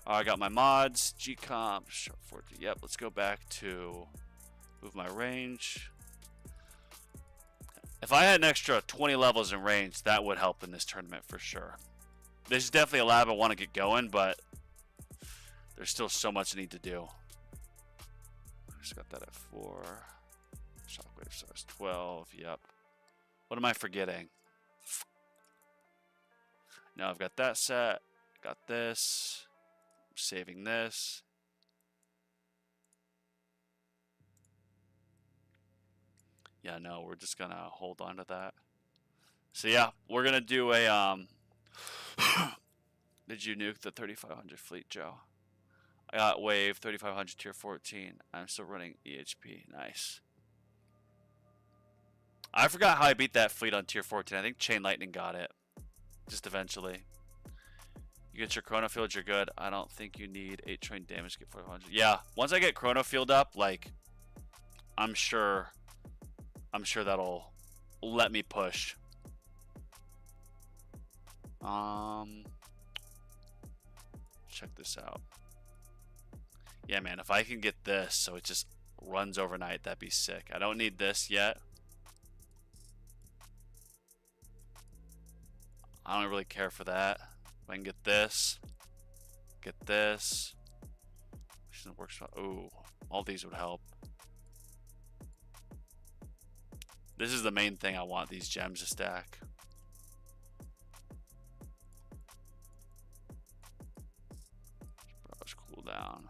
S1: I got my mods. G-comp. Yep. Let's go back to move my range. If I had an extra 20 levels in range, that would help in this tournament for sure. This is definitely a lab I want to get going, but there's still so much I need to do. Just got that at 4. Shockwave stars 12. Yep. What am I forgetting? Now I've got that set. Got this. I'm saving this. Yeah, no, we're just gonna hold on to that. So yeah, we're gonna do a Did you nuke the 3500 fleet, Joe? I got wave 3500 tier 14. I'm still running EHP. Nice. I forgot how I beat that fleet on tier 14. I think Chain Lightning got it. Just eventually. You get your Chrono Field, you're good. I don't think you need 8 train damage to get 400. Yeah, once I get Chrono Field up, like, I'm sure that'll let me push. Check this out. Yeah, man, if I can get this so it just runs overnight, that'd be sick. I don't need this yet. I don't really care for that. If I can get this. Works. Ooh, all these would help. This is the main thing I want, these gems to stack. Barrage cooldown.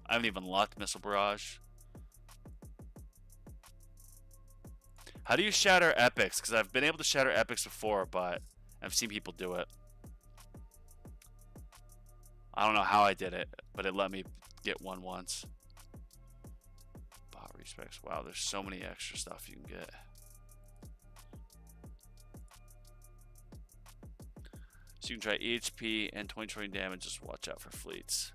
S1: I haven't even locked Missile Barrage. How do you shatter epics? Because I've been able to shatter epics before, but I've seen people do it. I don't know how I did it, but it let me get one once. Bot respects. Wow, there's so many extra stuff you can get. So you can try EHP and 20 damage. Just watch out for fleets.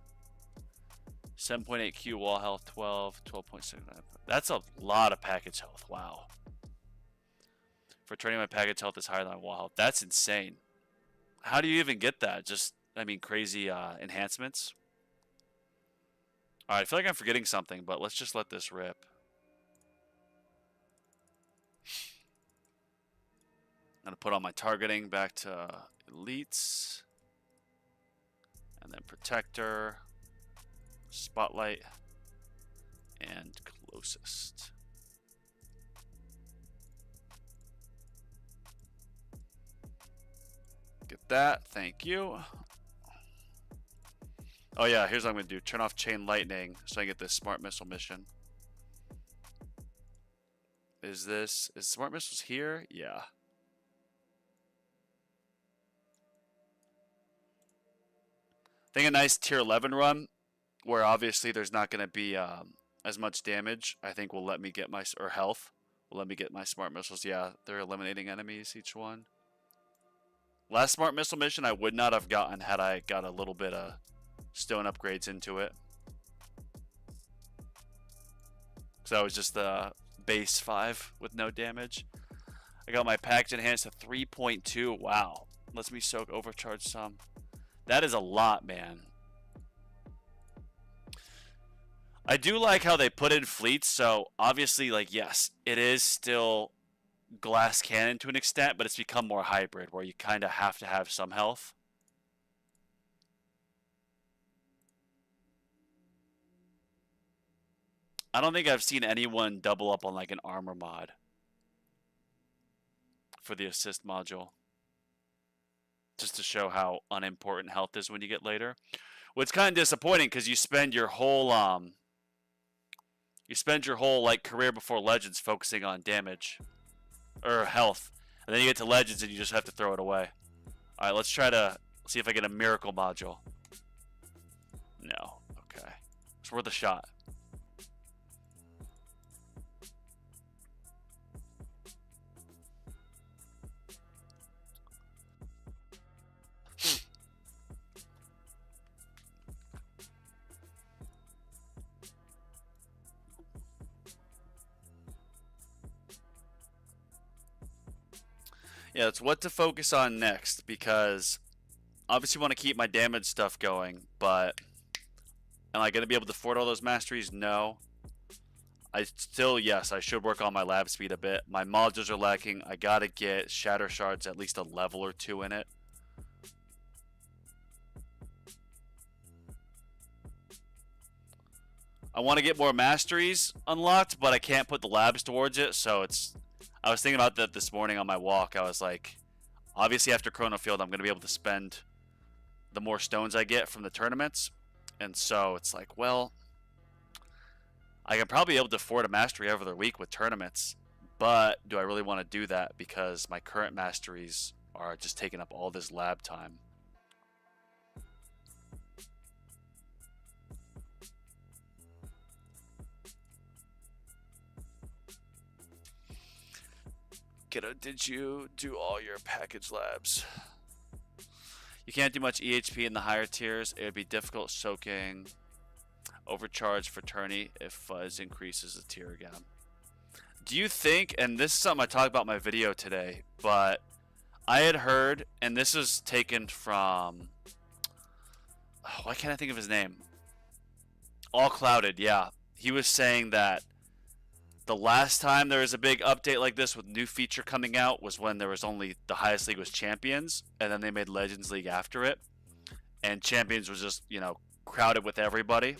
S1: 7.8 Q wall health, 12.69. That's a lot of package health. Wow. For training, my package health is higher than my wall health. That's insane. How do you even get that? Just, I mean, crazy enhancements. All right, I feel like I'm forgetting something, but let's just let this rip. I'm going to put all my targeting back to elites. And then protector, spotlight, and closest. Get that. Thank you. Oh yeah, here's what I'm going to do. Turn off Chain Lightning so I can get this Smart Missile mission. Is Smart Missiles here? Yeah. I think a nice tier 11 run where obviously there's not going to be as much damage, I think will let me get my, or health, will let me get my Smart Missiles. Yeah, they're eliminating enemies, each one. Last Smart Missile mission I would not have gotten had I got a little bit of stone upgrades into it. So that was just the base 5 with no damage. I got my package enhanced to 3.2. Wow. Lets me soak overcharge some. That is a lot, man. I do like how they put in fleets. So obviously, like, yes, it is still glass cannon to an extent, but it's become more hybrid where you kind of have to have some health. I don't think I've seen anyone double up on like an armor mod for the assist module. Just to show how unimportant health is when you get later. Well, it's kind of disappointing because you spend your whole You spend your whole like career before Legends focusing on damage or health, and then you get to Legends and you just have to throw it away. All right, let's try to see if I get a miracle module. No. Okay. It's worth a shot. Yeah, it's what to focus on next, because obviously want to keep my damage stuff going, but am I going to be able to afford all those masteries? No. Yes, I should work on my lab speed a bit. My modules are lacking. I got to get Shatter Shards at least a level or 2 in it. I want to get more masteries unlocked, but I can't put the labs towards it, so I was thinking about that this morning on my walk. I was like, obviously after Chrono Field, I'm going to be able to spend the more stones I get from the tournaments. And so it's like, well, I can probably be able to afford a mastery every other week with tournaments. But do I really want to do that? Because my current masteries are just taking up all this lab time. Kiddo, did you do all your package labs? You can't do much EHP in the higher tiers. It would be difficult soaking overcharge fraternity if Fuzz increases the tier again. Do you think, and this is something I talked about in my video today, but I had heard, and this is taken from, why can't I think of his name? All Clouded, yeah. He was saying that the last time there was a big update like this with new feature coming out was when there was only the highest league was Champions, and then they made Legends League after it. And Champions was just, you know, crowded with everybody.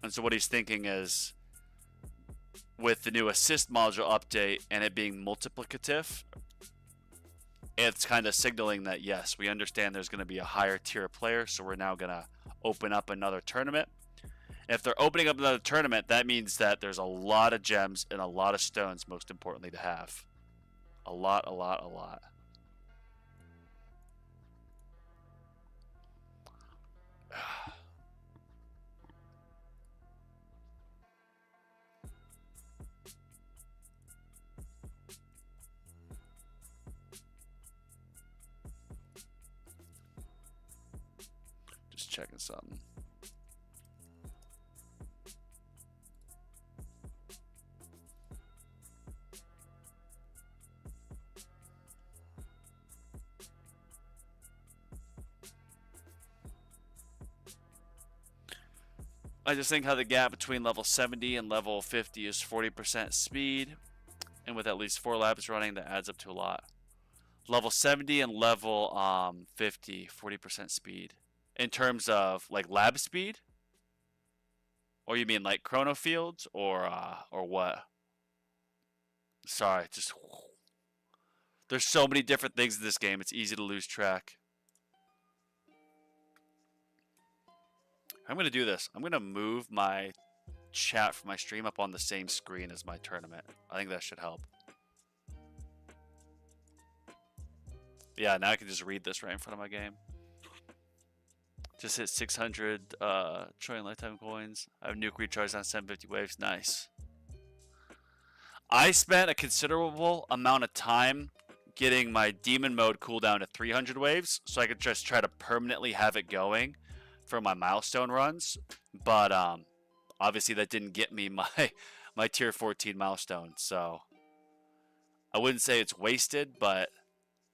S1: And so what he's thinking is, with the new assist module update and it being multiplicative, it's kind of signaling that, yes, we understand there's going to be a higher tier player, so we're now going to open up another tournament. If they're opening up another tournament, that means that there's a lot of gems and a lot of stones, most importantly, to have. A lot, a lot, a lot. Just checking something. I just think how the gap between level 70 and level 50 is 40% speed, and with at least 4 labs running, that adds up to a lot. Level 70 and level 50, 40% speed. In terms of like lab speed? Or you mean like chrono fields or what? Sorry, just there's so many different things in this game, it's easy to lose track. I'm going to do this. I'm going to move my chat for my stream up on the same screen as my tournament. I think that should help. Yeah, now I can just read this right in front of my game. Just hit 600 trillion lifetime coins. I have nuke recharge on 750 waves. Nice. I spent a considerable amount of time getting my demon mode cooldown to 300 waves, so I could just try to permanently have it going for my milestone runs. But obviously that didn't get me my tier 14 milestone, so I wouldn't say it's wasted, but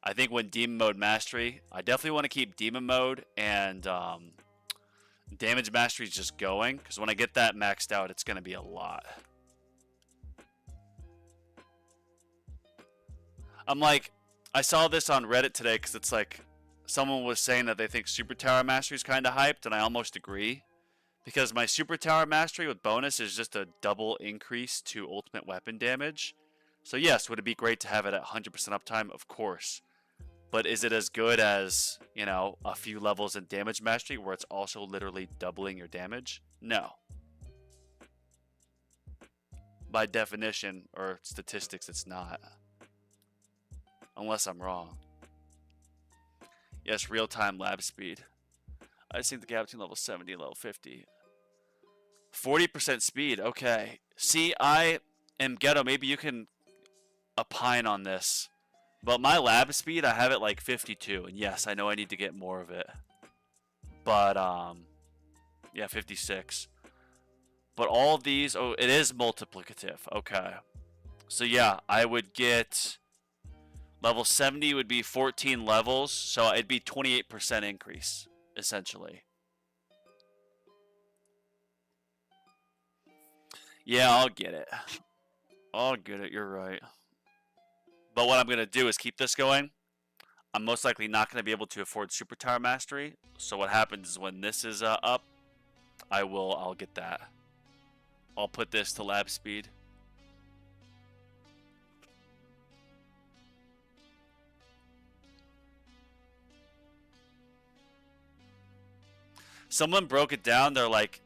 S1: I think when demon mode mastery, I definitely want to keep demon mode and damage mastery is just going, because when I get that maxed out, it's going to be a lot. I'm like, I saw this on Reddit today because it's like someone was saying that they think Super Tower Mastery is kind of hyped, and I almost agree. Because my Super Tower Mastery with bonus is just a double increase to ultimate weapon damage. So yes, would it be great to have it at 100% uptime? Of course. But is it as good as, you know, a few levels in damage mastery where it's also literally doubling your damage? No. by definition or statistics, it's not. Unless I'm wrong. Yes, real-time lab speed. I just think the gap between level 70 and level 50. 40% speed. Okay. See, I am ghetto. Maybe you can opine on this. But my lab speed, I have it like 52. And yes, I know I need to get more of it. But, yeah, 56. But all of these, oh, it is multiplicative. Okay. So yeah, I would get level 70 would be 14 levels. So it'd be 28% increase, essentially. Yeah, I'll get it. I'll get it. You're right. But what I'm going to do is keep this going. I'm most likely not going to be able to afford Super Tower Mastery. So what happens is when this is up, I'll get that. I'll put this to lab speed. Someone broke it down. They're like,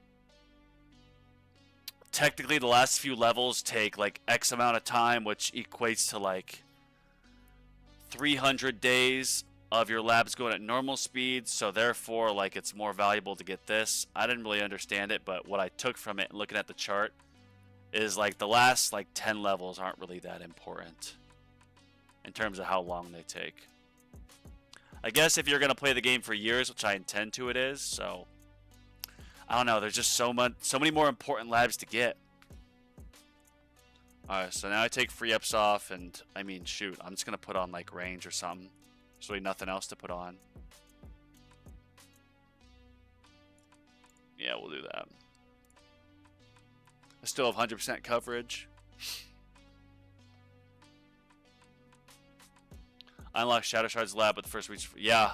S1: technically the last few levels take like X amount of time, which equates to like 300 days of your labs going at normal speed, so therefore like it's more valuable to get this. I didn't really understand it, but what I took from it looking at the chart is like the last like 10 levels aren't really that important in terms of how long they take. I guess if you're going to play the game for years, which I intend to, it is, so I don't know, there's just so many more important labs to get. Alright, so now I take free ups off, and I mean, shoot, I'm just going to put on like range or something. There's really nothing else to put on. Yeah, we'll do that. I still have 100% coverage. I unlocked Shadow Shards lab with the first reach. Yeah,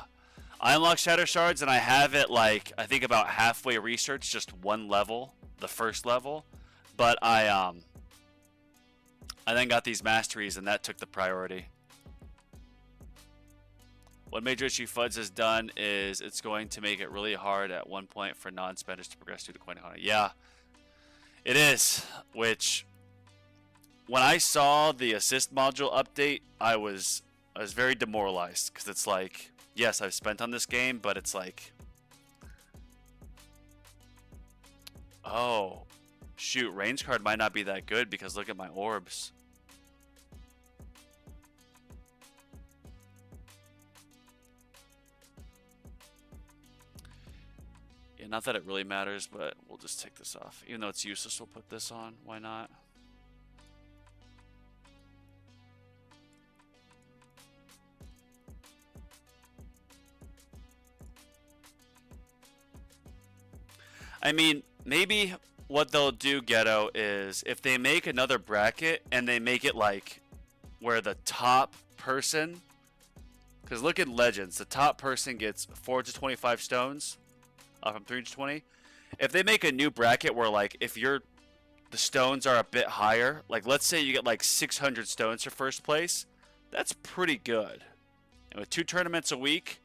S1: I unlocked Shadow Shards, and I have it like, I think about halfway research, just one level, the first level. But I then got these masteries, and that took the priority. What Major Issue FUDs has done is it's going to make it really hard at one point for non-spenders to progress through the coin economy. Yeah, it is. Which, when I saw the assist module update, I was very demoralized, because it's like, yes, I've spent on this game, but it's like, oh, shoot, range card might not be that good because look at my orbs. Yeah, not that it really matters, but we'll just take this off. Even though it's useless, we'll put this on. Why not? I mean, maybe what they'll do, Ghetto, is if they make another bracket and they make it like where the top person, because look at Legends, the top person gets 425 stones from 320. If they make a new bracket where like if the stones are a bit higher, like let's say you get like 600 stones for first place, that's pretty good. And with 2 tournaments a week,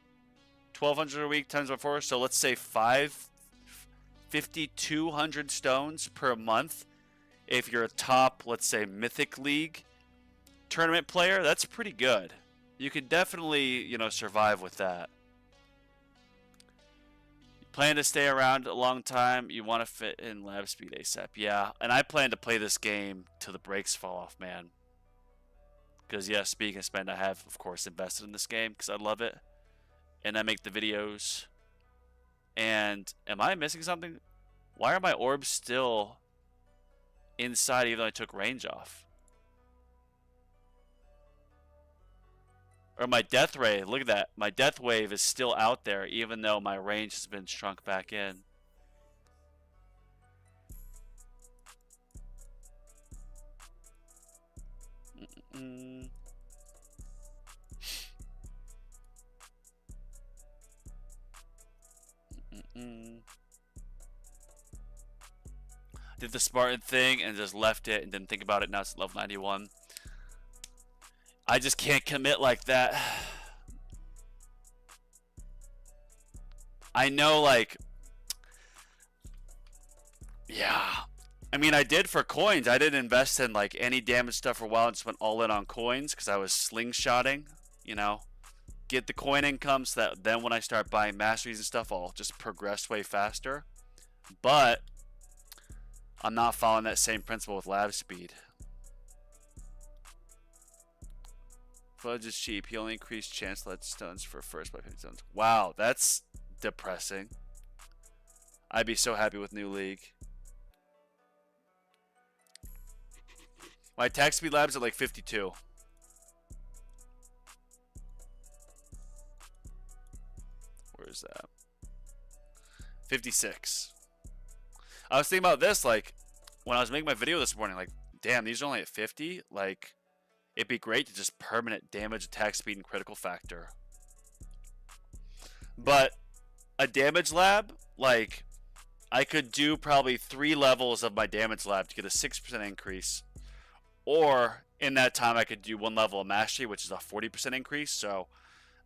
S1: 1,200 a week times by 4, so let's say 5,200 stones per month. If you're a top, let's say, Mythic League tournament player, that's pretty good. You could definitely, you know, survive with that. You plan to stay around a long time. You want to fit in lab speed ASAP. Yeah, and I plan to play this game till the brakes fall off, man. Because, yeah, speaking of spend, I have, of course, invested in this game because I love it. And I make the videos. And am I missing something? Why are my orbs still inside even though I took range off? Or my death ray, look at that. My death wave is still out there even though my range has been shrunk back in. Did the Spartan thing and just left it and didn't think about it. Now it's level 91. I just can't commit like that. I know, like, yeah. I mean, I did for coins. I didn't invest in like any damage stuff for a while and just went all in on coins because I was slingshotting, you know, get the coin income so that then when I start buying masteries and stuff, I'll just progress way faster. But I'm not following that same principle with lab speed. Fudge is cheap. He only increased chance lead stones for first by 50 stones. Wow, that's depressing. I'd be so happy with new league. My attack speed lab's at like 52. Where's that? 56. I was thinking about this, like, when I was making my video this morning, like, damn, these are only at 50. Like, it'd be great to just permanent damage, attack speed, and critical factor. But a damage lab, like, I could do probably 3 levels of my damage lab to get a 6% increase. Or in that time, I could do 1 level of mastery, which is a 40% increase. So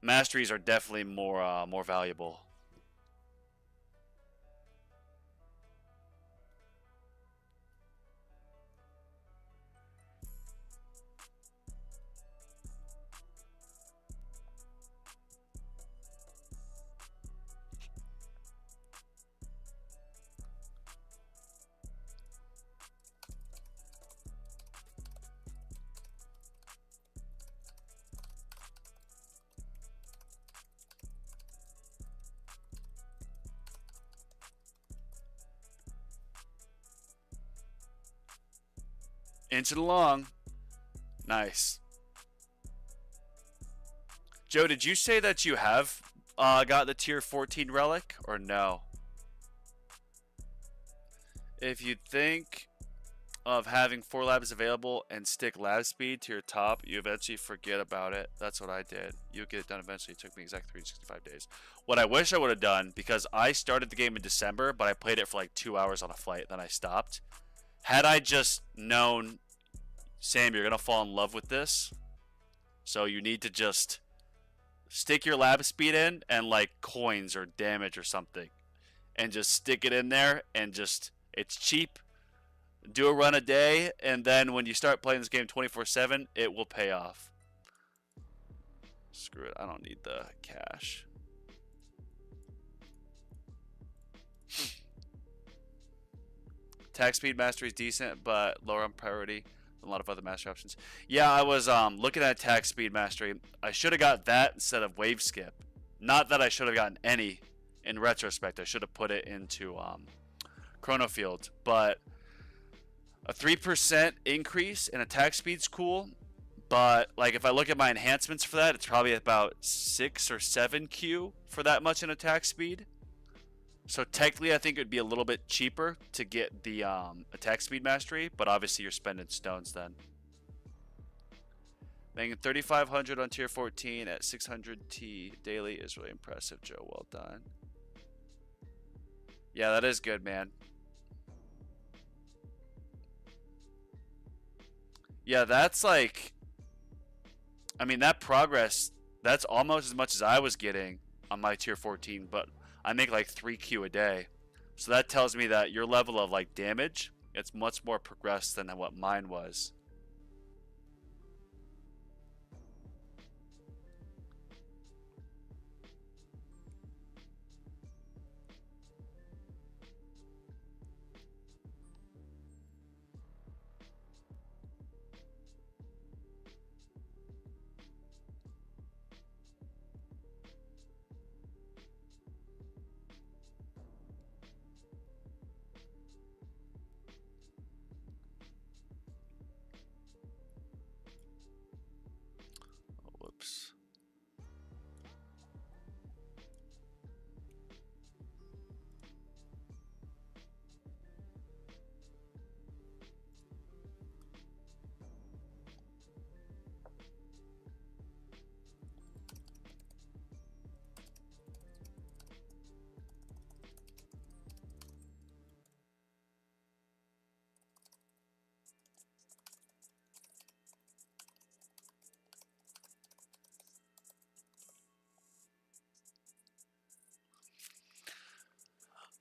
S1: masteries are definitely more valuable. Inching along. Nice. Joe, did you say that you have got the tier 14 relic or no? If you think of having 4 labs available and stick lab speed to your top, you eventually forget about it. That's what I did. You'll get it done eventually. It took me exactly 365 days. What I wish I would have done, because I started the game in December, but I played it for like 2 hours on a flight, then I stopped. Had I just known, Sam, you're going to fall in love with this, so you need to just stick your lab speed in and like coins or damage or something, and just stick it in there and just, it's cheap. Do a run a day, and then when you start playing this game 24/7, it will pay off. Screw it, I don't need the cash. Attack speed mastery is decent, but lower on priority than a lot of other mastery options. Yeah, I was looking at attack speed mastery. I should have got that instead of wave skip. Not that I should have gotten any. In retrospect, I should have put it into chrono field, but a 3% increase in attack speed's cool, but like if I look at my enhancements for that, it's probably about 6 or 7 Q for that much in attack speed. So technically, I think it would be a little bit cheaper to get the attack speed mastery, but obviously you're spending stones then. Making 3,500 on tier 14 at 600 T daily is really impressive, Joe. Well done. Yeah, that is good, man. Yeah, that's like, I mean, that progress, that's almost as much as I was getting on my tier 14, but I make like 3Q a day. So that tells me that your level of like damage, it's much more progressed than what mine was.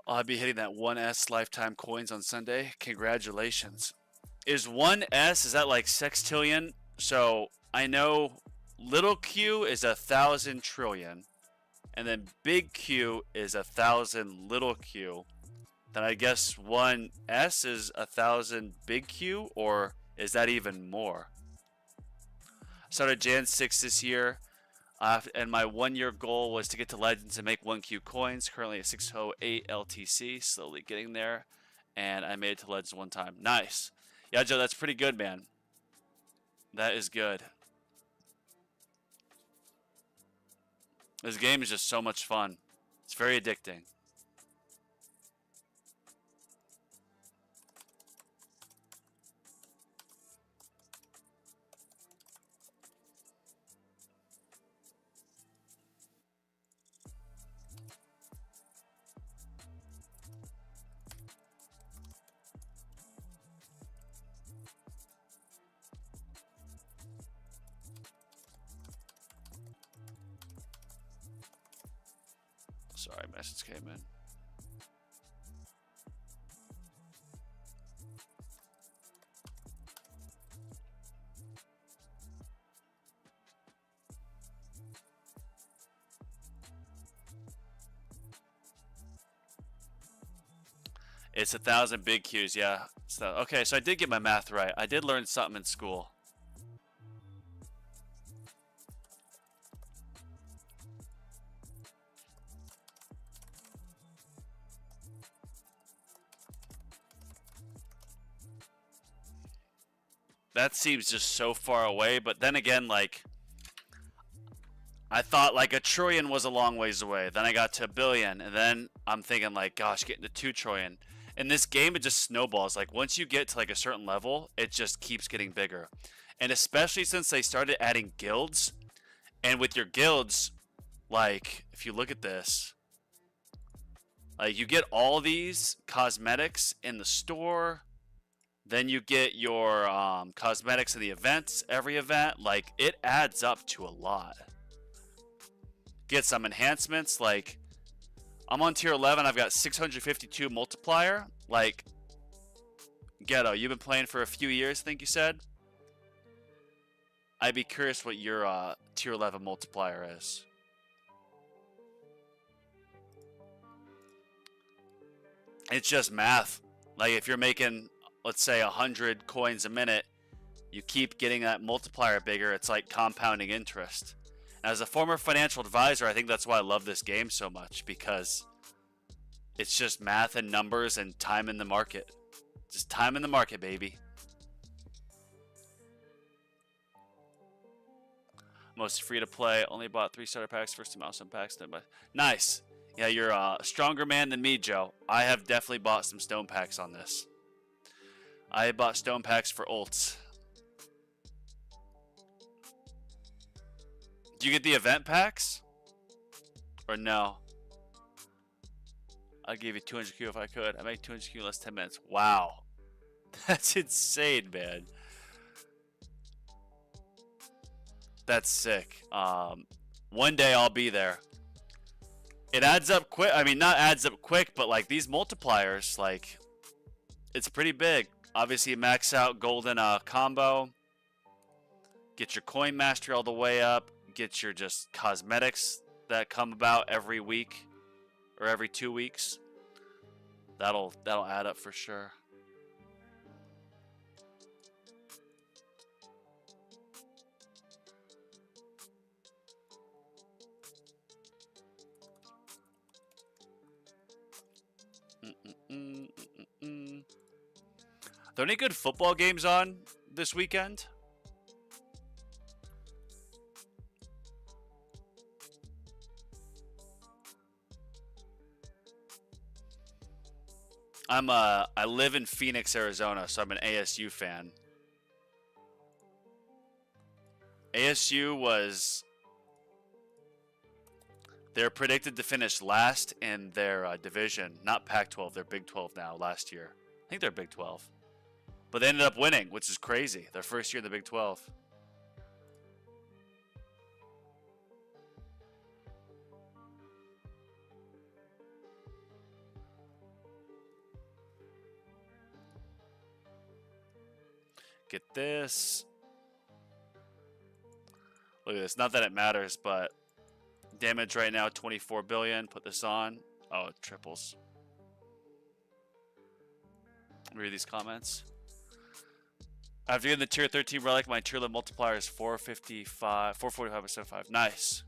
S1: I'll be hitting that 1S lifetime coins on Sunday. Congratulations. Is 1S, is that like sextillion? So I know little q is 1,000 trillion, and then big Q is 1,000 little q. Then I guess 1S is 1,000 big Q, or is that even more? I started Jan 6 this year. And my 1 year goal was to get to Legends and make 1Q coins. Currently at 608 LTC, slowly getting there. And I made it to Legends one time. Nice. Yeah, Joe, that's pretty good, man. That is good. This game is just so much fun. It's very addicting. Sorry, message came in. It's 1,000 big Qs, yeah. So, okay, so I did get my math right. I did learn something in school. That seems just so far away, but then again, like, I thought like a trillion was a long ways away. Then I got to a billion, and then I'm thinking like, gosh, getting to 2 trillion. In this game, it just snowballs. Like once you get to like a certain level, it just keeps getting bigger. And especially since they started adding guilds, and with your guilds, like if you look at this, like you get all these cosmetics in the store. Then you get your cosmetics in the events, every event. Like, it adds up to a lot. Get some enhancements. Like, I'm on tier 11. I've got 652 multiplier. Like, Ghetto, you've been playing for a few years, I think you said? I'd be curious what your tier 11 multiplier is. It's just math. Like, if you're making, let's say 100 coins a minute, you keep getting that multiplier bigger. It's like compounding interest. And as a former financial advisor, I think that's why I love this game so much, because it's just math and numbers and time in the market. Just time in the market, baby. Most free to play. Only bought 3 starter packs, first 2 milestone packs. Nice. Yeah, you're a stronger man than me, Joe. I have definitely bought some stone packs on this. I bought stone packs for ults. Do you get the event packs? Or no? I'd give you 200Q if I could. I make 200Q in less 10 minutes. Wow. That's insane, man. That's sick. One day I'll be there. It adds up quick. I mean, not adds up quick, but like these multipliers, like, it's pretty big. Obviously, max out golden combo. Get your coin mastery all the way up. Get your just cosmetics that come about every week or every 2 weeks. That'll add up for sure. Are there any good football games on this weekend? I live in Phoenix, Arizona, so I'm an ASU fan. ASU was... They're predicted to finish last in their division. Not Pac-12, they're Big 12 now, last year. I think they're Big 12. But they ended up winning, which is crazy. Their first year in the Big 12. Get this. Look at this. Not that it matters, but damage right now 24 billion. Put this on. Oh, it triples. Read these comments. After getting the tier 13 relic, my tier limit multiplier is 445, 445/75. Nice.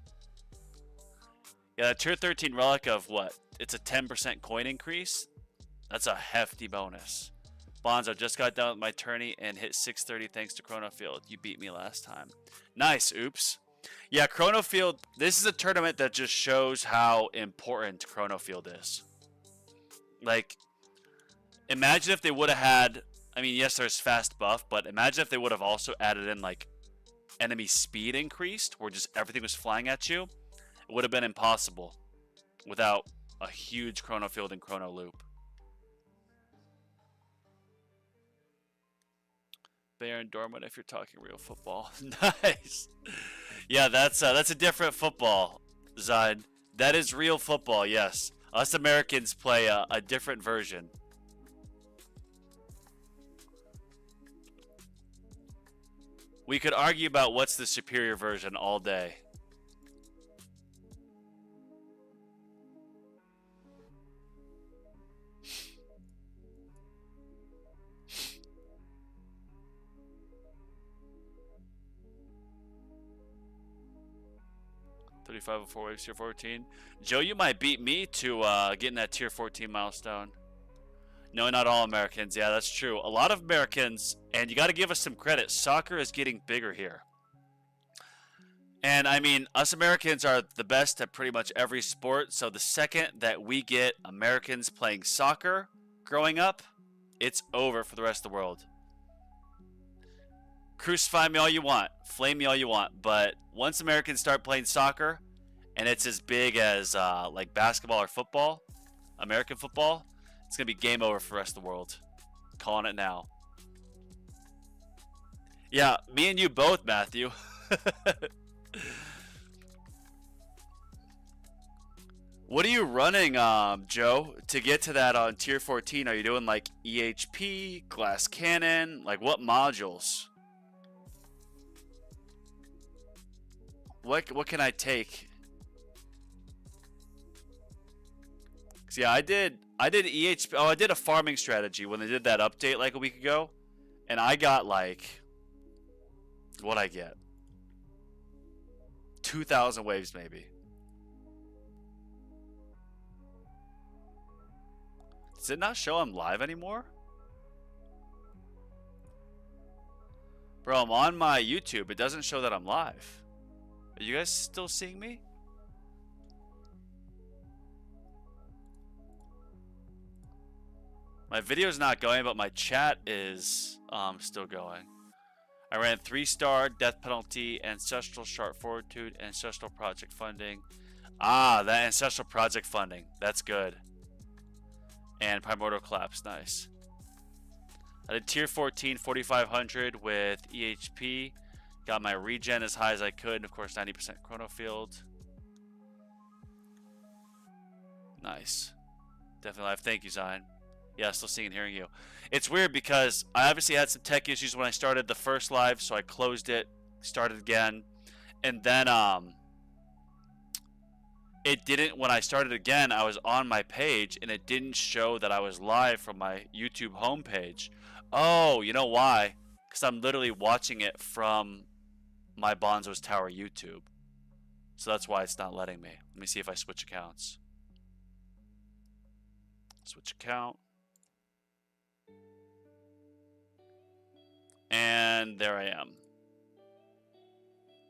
S1: Yeah, that tier 13 relic of what? It's a 10% coin increase. That's a hefty bonus. Bonzo, just got done with my tourney and hit 630 thanks to Chrono Field. You beat me last time. Nice, oops. Yeah, Chrono Field, this is a tournament that just shows how important Chrono Field is. Like, imagine if they would have had, I mean, yes, there's fast buff, but imagine if they would have also added in, like, enemy speed increased, where just everything was flying at you. It would have been impossible without a huge Chrono Field and Chrono Loop. Baron Dortmund, if you're talking real football. Nice. Yeah, that's a different football, Zod. That is real football, yes. Us Americans play a different version. We could argue about what's the superior version all day. $35 of 4 waves, tier 14. Joe, you might beat me to getting that tier 14 milestone. No, not all Americans. Yeah, that's true. A lot of Americans, and you got to give us some credit. Soccer is getting bigger here. And, I mean, us Americans are the best at pretty much every sport. So the second that we get Americans playing soccer growing up, it's over for the rest of the world. Crucify me all you want. Flame me all you want. But once Americans start playing soccer, and it's as big as like basketball or football, American football, it's going to be game over for the rest of the world. Calling it now. Yeah, me and you both, Matthew. What are you running, Joe, to get to that on tier 14? Are you doing like EHP, glass cannon? Like what modules? What can I take? 'Cause yeah, I did EHP. Oh, I did a farming strategy when they did that update like a week ago, and I got like, what'd I get? 2,000 waves maybe. Does it not show I'm live anymore? Bro, I'm on my YouTube. It doesn't show that I'm live. Are you guys still seeing me? My video's not going, but my chat is still going. I ran 3-star, death penalty, ancestral sharp fortitude, ancestral project funding. Ah, that ancestral project funding. That's good. And primordial collapse, nice. I did tier 14, 4,500 with EHP. Got my regen as high as I could, and of course 90% chrono field. Nice. Definitely live. Thank you, Zion. Yeah, still seeing and hearing you. It's weird because I obviously had some tech issues when I started the first live, so I closed it, started again, and then it didn't, when I started again, I was on my page and it didn't show that I was live from my YouTube homepage. Oh, you know why? Because I'm literally watching it from my Bonzo's Tower YouTube. So that's why it's not letting me. Let me see if I switch accounts. Switch account. And there I am.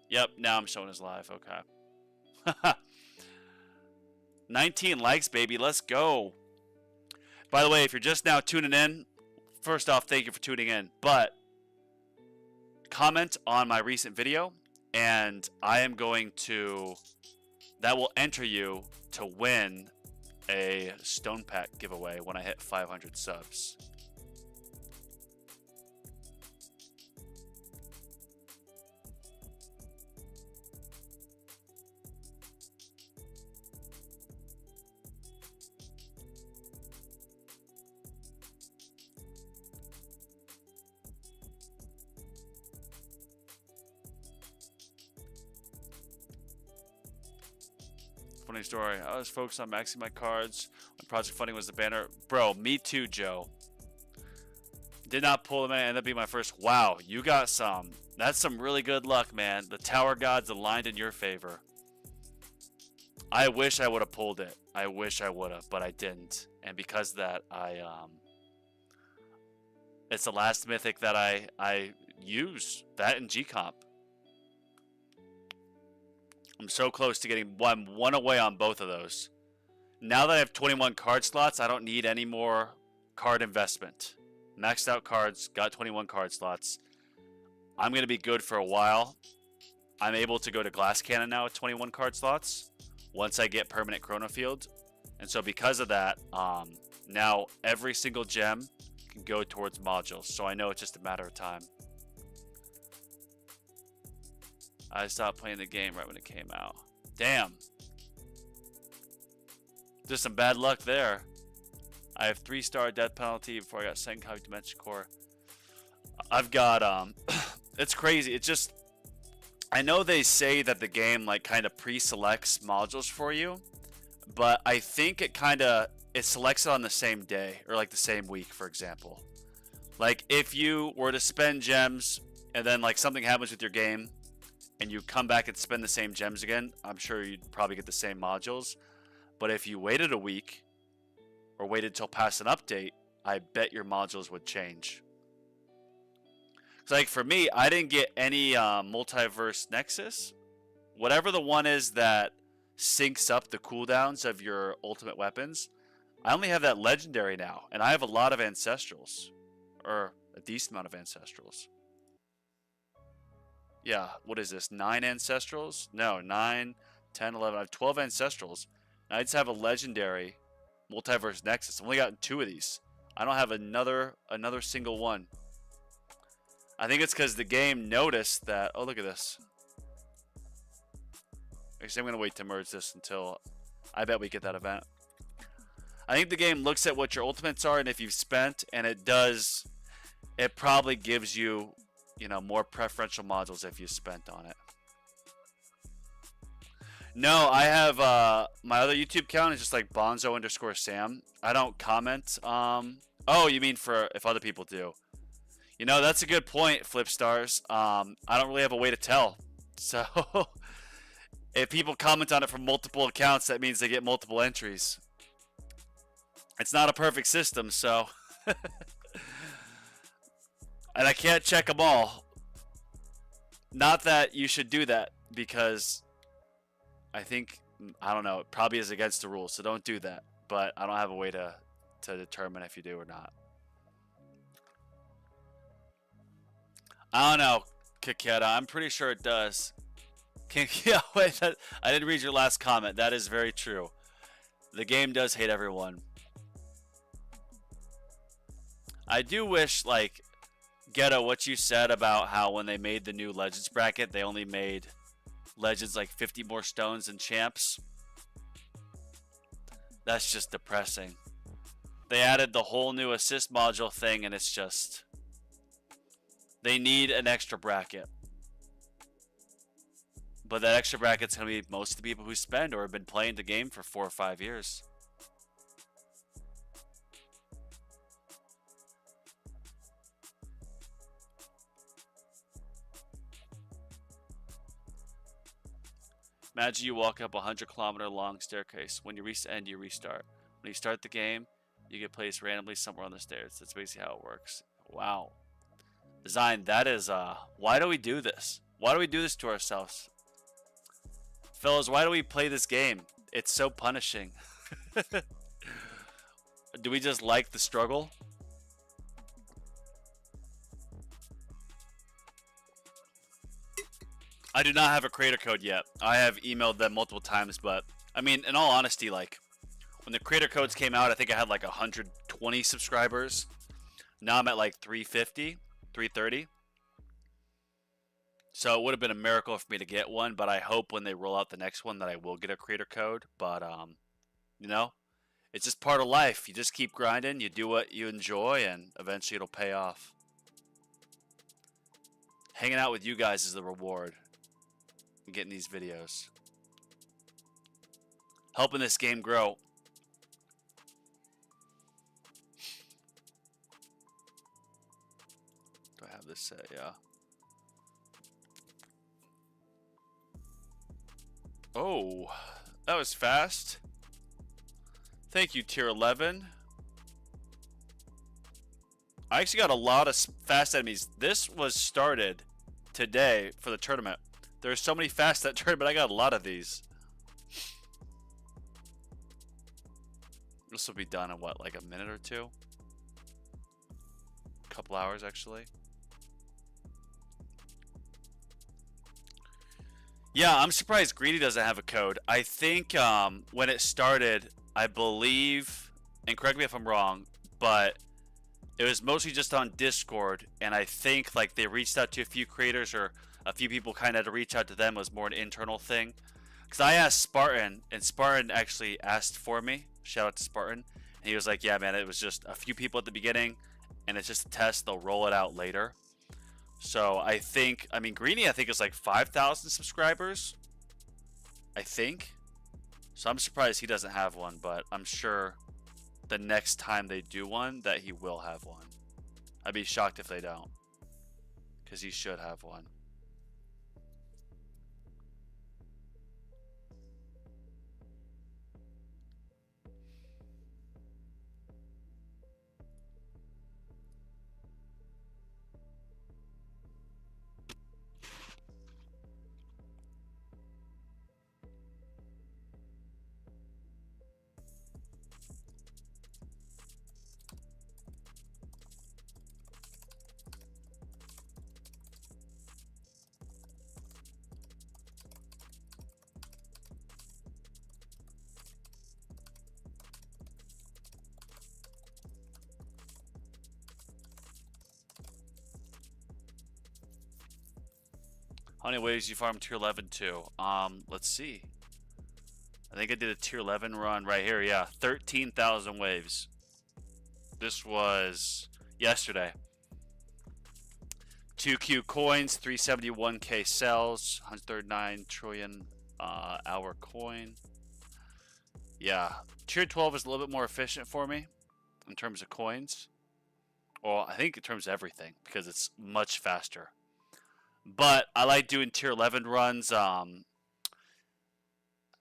S1: Yep, now I'm showing as live. Okay. 19 likes, baby. Let's go. By the way, if you're just now tuning in, first off, thank you for tuning in. But comment on my recent video, and I am going to... That will enter you to win a stone pack giveaway when I hit 500 subs. Funny story. I was focused on maxing my cards when project funding was the banner. Bro, me too, Joe. Did not pull them in. Ended up being my first. Wow, you got some. That's some really good luck, man. The tower gods aligned in your favor. I wish I would have pulled it. I wish I would have, but I didn't. And because of that, it's the last mythic that I use. That and G-Comp. I'm so close to getting one away on both of those. Now that I have 21 card slots, I don't need any more card investment. Maxed out cards, got 21 card slots. I'm going to be good for a while. I'm able to go to Glass Cannon now with 21 card slots once I get permanent Chrono Field. And so because of that, now every single gem can go towards modules. So I know it's just a matter of time. I stopped playing the game right when it came out. Damn. Just some bad luck there. I have 3-star death penalty before I got Senkai Dimension Core. I've got, it's crazy. It's just, I know they say that the game like kind of pre-selects modules for you, but I think it selects it on the same day or like the same week, for example. Like if you were to spend gems and then like something happens with your game and you come back and spend the same gems again, I'm sure you'd probably get the same modules. But if you waited a week or waited till past an update, I bet your modules would change. So like for me, I didn't get any Multiverse Nexus. Whatever the one is that syncs up the cooldowns of your ultimate weapons, I only have that legendary now. And I have a lot of Ancestrals. Or a decent amount of Ancestrals. Yeah, what is this? 9 Ancestrals? No, 9, 10, 11. I have 12 Ancestrals. And I just have a legendary Multiverse Nexus. I've only gotten 2 of these. I don't have another single one. I think it's because the game noticed that... Oh, look at this. Actually, I'm going to wait to merge this until... I bet we get that event. I think the game looks at what your ultimates are and if you've spent, and it does... It probably gives you, you know, more preferential modules if you spent on it. No, I have my other YouTube account is just like Bonzo_Sam. I don't comment. Oh, you mean for if other people do? You know, that's a good point, Flipstars. I don't really have a way to tell. So if people comment on it from multiple accounts, that means they get multiple entries. It's not a perfect system, so and I can't check them all. Not that you should do that, because I think, I don't know, it probably is against the rules, so don't do that. But I don't have a way to determine if you do or not. I don't know, Kaketa. I'm pretty sure it does. Yeah, wait, I didn't read your last comment. That is very true. The game does hate everyone. I do wish, like, Ghetto, what you said about how when they made the new Legends bracket, they only made Legends like 50 more stones than Champs. That's just depressing. They added the whole new assist module thing, and it's just... They need an extra bracket. But that extra bracket's going to be most of the people who spend or have been playing the game for 4 or 5 years. Imagine you walk up a 100-kilometer long staircase. When you reach the end, you restart. When you start the game, you get placed randomly somewhere on the stairs. That's basically how it works. Wow. Design, that is, why do we do this? Why do we do this to ourselves? Fellas, why do we play this game? It's so punishing. Do we just like the struggle? I do not have a creator code yet. I have emailed them multiple times, but I mean, in all honesty, like when the creator codes came out, I think I had like 120 subscribers. Now I'm at like 350, 330. So it would have been a miracle for me to get one, but I hope when they roll out the next one that I will get a creator code. But you know, it's just part of life. You just keep grinding, you do what you enjoy, and eventually it'll pay off. Hanging out with you guys is the reward. Getting these videos. helping this game grow. Do I have this set? Yeah. Oh, that was fast. Thank you, tier 11. I actually got a lot of fast enemies. This was started today for the tournament. There's so many fast that tournament. I got a lot of these. This will be done in what, like a minute or two? A couple hours, actually. Yeah, I'm surprised Greedy doesn't have a code. I think when it started, I believe, and correct me if I'm wrong, but it was mostly just on Discord, and I think like they reached out to a few creators, or a few people kind of had to reach out to them. It was more an internal thing. Because I asked Spartan, and Spartan actually asked for me. Shout out to Spartan. And he was like, yeah, man, it was just a few people at the beginning, and it's just a test. They'll roll it out later. So I think, I mean, Greeny, I think is like 5,000 subscribers. I think. So I'm surprised he doesn't have one, but I'm sure the next time they do one that he will have one. I'd be shocked if they don't, because he should have one. How many waves you farm tier 11 to? Let's see. I think I did a tier 11 run right here. Yeah, 13,000 waves. This was yesterday. 2Q coins, 371k cells, 139 trillion hour coin. Yeah, tier 12 is a little bit more efficient for me in terms of coins. Well, I think in terms of everything, because it's much faster. But I like doing tier 11 runs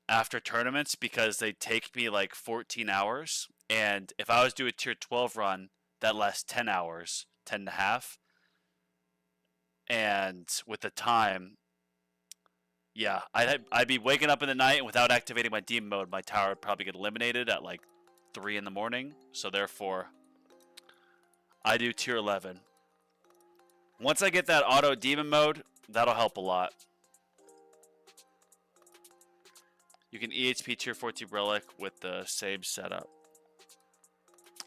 S1: after tournaments, because they take me like 14 hours. And if I was to do a tier 12 run, that lasts 10 hours, 10 and a half. And with the time, yeah, I'd be waking up in the night, and without activating my demon mode, my tower would probably get eliminated at like 3 in the morning. So therefore, I do tier 11. Once I get that auto demon mode, that'll help a lot. You can EHP tier 14 relic with the same setup.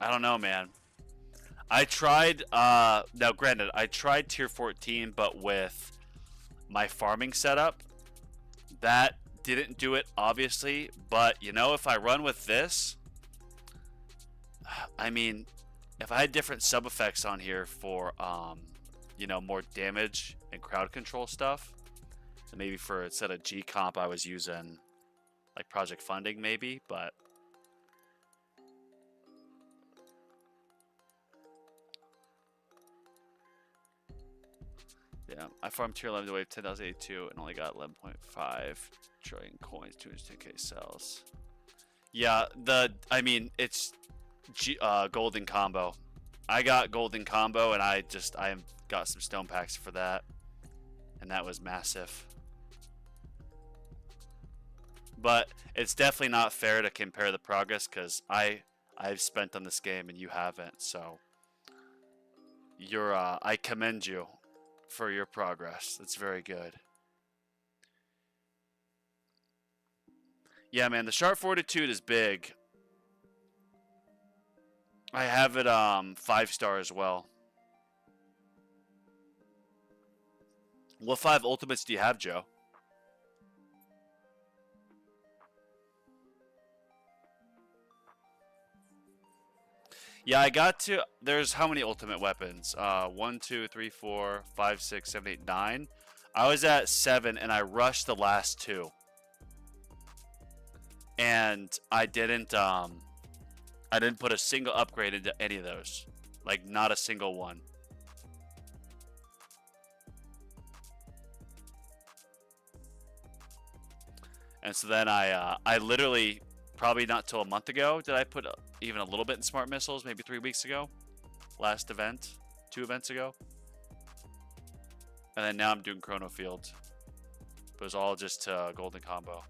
S1: I don't know, man. I tried, now granted, I tried tier 14, but with my farming setup. That didn't do it, obviously, but you know, if I run with this, I mean, if I had different sub effects on here for, you know, more damage and crowd control stuff, so maybe for instead of G comp, I was using like project funding, maybe, but yeah, I farmed tier 11 to wave 10,082 and only got 11.5 trillion coins, 210k cells. Yeah, I mean, it's golden combo. I got golden combo, and I got some stone packs for that, and that was massive. But it's definitely not fair to compare the progress, because I've spent on this game and you haven't. So I commend you for your progress. It's very good. Yeah, man, the sharp fortitude is big. I have it 5-star as well. What 5 ultimates do you have, Joe? Yeah, I got to. There's how many ultimate weapons? 1, 2, 3, 4, 5, 6, 7, 8, 9. I was at 7, and I rushed the last 2. and I didn't put a single upgrade into any of those, like not a single one. And so then I literally, probably not till a month ago did I put even a little bit in smart missiles, maybe 3 weeks ago, last event, 2 events ago. And then now I'm doing Chrono Field. It was all just golden combo.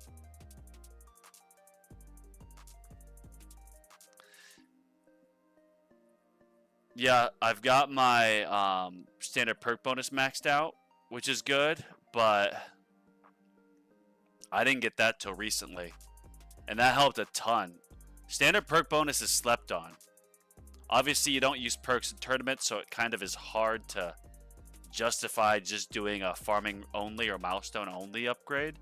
S1: Yeah, I've got my standard perk bonus maxed out, which is good, but I didn't get that till recently, and that helped a ton. Standard perk bonus is slept on. Obviously, you don't use perks in tournaments, so it kind of is hard to justify just doing a farming only or milestone only upgrade,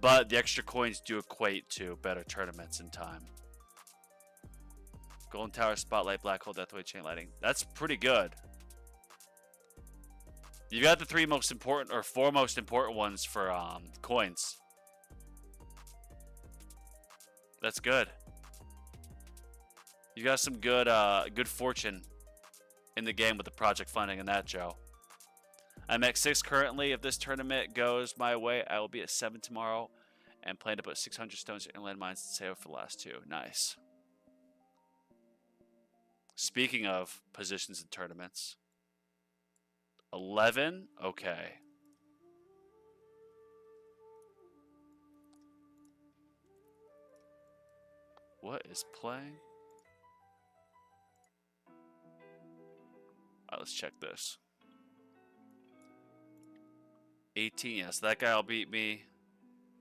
S1: but the extra coins do equate to better tournaments in time. Golden Tower, Spotlight, Black Hole, Deathway, Chain Lighting. That's pretty good. You got the 3 most important or 4 most important ones for coins. That's good. You got some good good fortune in the game with the project funding and that, Joe. I'm at 6 currently. If this tournament goes my way, I will be at 7 tomorrow and plan to put 600 stones in landmines to save for the last 2. Nice. Speaking of positions in tournaments, 11? Okay. What is playing? Alright, let's check this. 18, yes, that guy will beat me.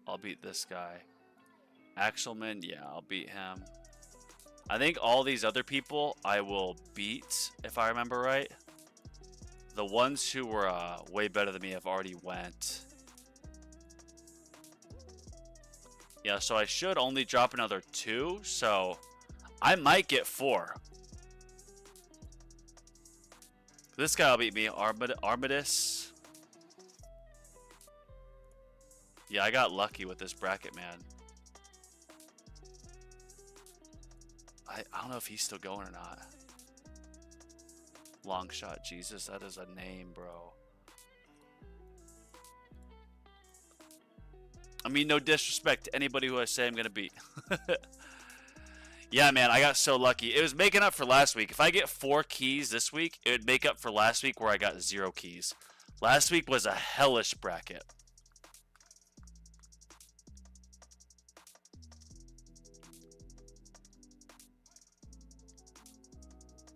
S1: I'll beat this guy. Axelman, yeah, I'll beat him. I think all these other people I will beat, if I remember right. The ones who were way better than me have already went. Yeah, so I should only drop another 2, so I might get 4. This guy will beat me, Armidas. Yeah, I got lucky with this bracket, man. I don't know if he's still going or not. Long shot, Jesus, that is a name, bro. I mean, no disrespect to anybody who I say I'm gonna beat. Yeah, man, I got so lucky. It was making up for last week. If I get 4 keys this week, it would make up for last week where I got 0 keys. Last week was a hellish bracket.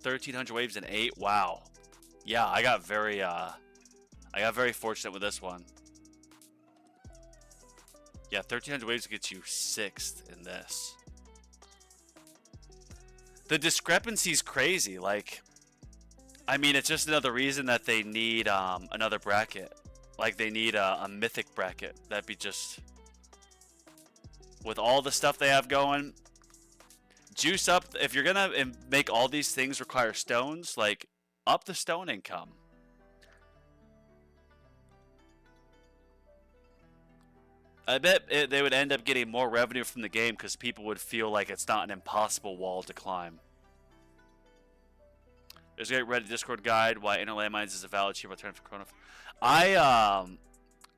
S1: $1,300 waves in 8. Wow. Yeah, I got very fortunate with this one. Yeah, 1,300 waves gets you 6th in this. The discrepancy's crazy. Like, I mean, it's just another reason that they need another bracket. Like, they need a mythic bracket. That'd be just, with all the stuff they have going, juice up. If you're gonna make all these things require stones, like, up the stone income. I bet they would end up getting more revenue from the game because people would feel like it's not an impossible wall to climb. There's a Reddit Discord guide why inner landmines is a valid cheap alternative for Chrono.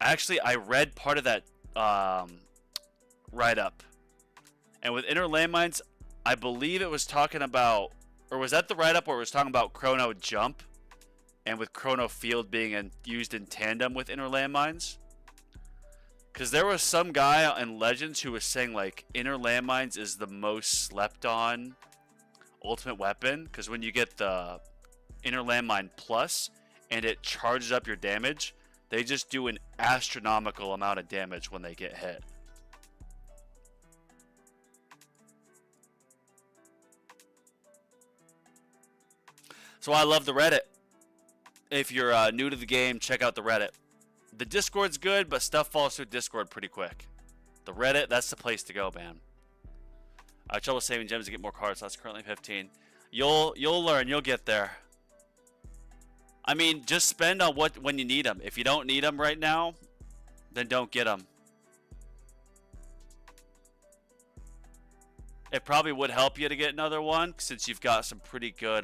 S1: Actually I read part of that write-up, and with inner landmines, I believe it was talking about, or was that the write-up where it was talking about Chrono Jump, and with Chrono Field being used in tandem with inner landmines? Because there was some guy in Legends who was saying, like, inner landmines is the most slept on ultimate weapon, because when you get the inner landmine plus and it charges up your damage, they just do an astronomical amount of damage when they get hit. So I love the Reddit. If you're new to the game, check out the Reddit. The Discord's good, but stuff falls through Discord pretty quick. The Reddit, that's the place to go, man. I have trouble saving gems to get more cards. That's currently 15. You'll learn. You'll get there. I mean, just spend on when you need them. If you don't need them right now, then don't get them. It probably would help you to get another one since you've got some pretty good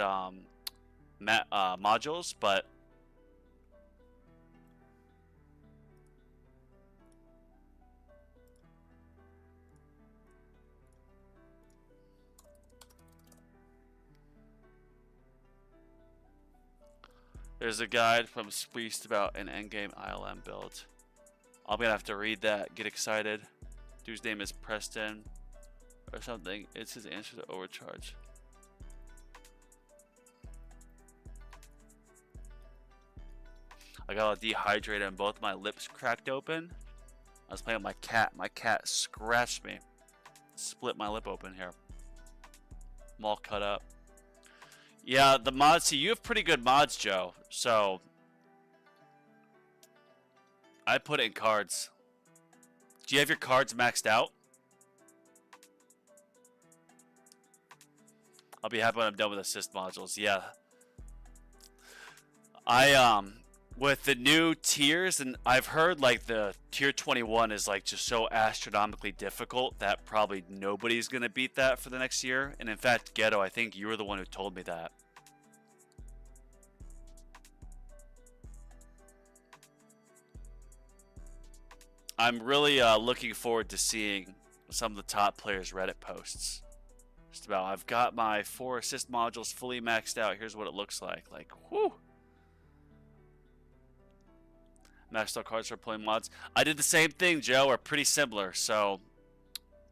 S1: modules, but there's a guide from Sweest about an endgame ILM build. I'm gonna have to read that. Get excited. Dude's name is Preston or something. It's his answer to overcharge. I got all dehydrated and both my lips cracked open. I was playing with my cat. My cat scratched me. Split my lip open here. I'm all cut up. Yeah, the mods. See, you have pretty good mods, Joe. So I put it in cards. Do you have your cards maxed out? I'll be happy when I'm done with assist modules. Yeah. With the new tiers, and I've heard like the tier 21 is like just so astronomically difficult that probably nobody's gonna beat that for the next year. And in fact, Ghetto, I think you were the one who told me that. I'm really looking forward to seeing some of the top players' Reddit posts. Just about, I've got my 4 assist modules fully maxed out. Here's what it looks like. Like, whoo! Maxed out cards for playing mods. I did the same thing, Joe, or pretty similar. So,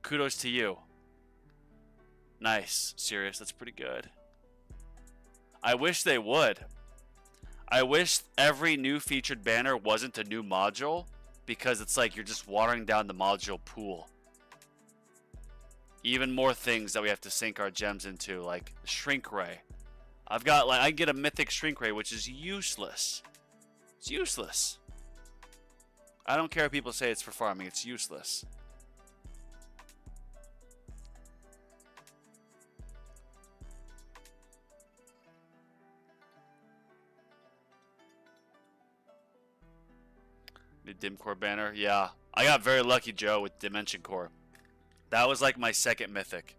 S1: kudos to you. Nice. Serious, that's pretty good. I wish they would. I wish every new featured banner wasn't a new module, because it's like you're just watering down the module pool. Even more things that we have to sink our gems into, like Shrink Ray. I've got, like, I can get a mythic Shrink Ray, which is useless. It's useless. I don't care if people say it's for farming, it's useless. New Dim Core banner, yeah. I got very lucky, Joe, with Dimension Core. That was like my second mythic.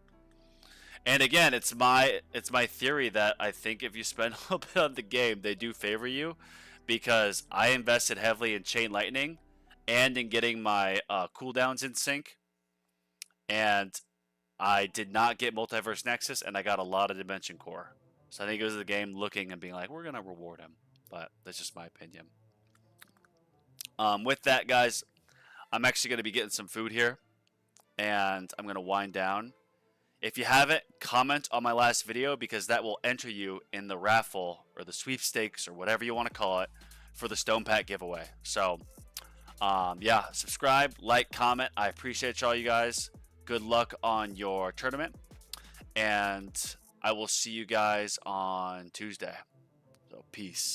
S1: And again, it's my theory that I think if you spend a little bit on the game, they do favor you, because I invested heavily in Chain Lightning and in getting my cooldowns in sync, and I did not get Multiverse Nexus, and I got a lot of Dimension Core. So I think it was the game looking and being like, we're gonna reward him, but that's just my opinion. With that, guys, I'm actually gonna be getting some food here, and I'm gonna wind down. If you haven't, comment on my last video, because that will enter you in the raffle or the sweepstakes or whatever you want to call it for the Stone Pack giveaway. So yeah, subscribe, like, comment. I appreciate y'all, you guys. Good luck on your tournament, and I will see you guys on Tuesday. So peace.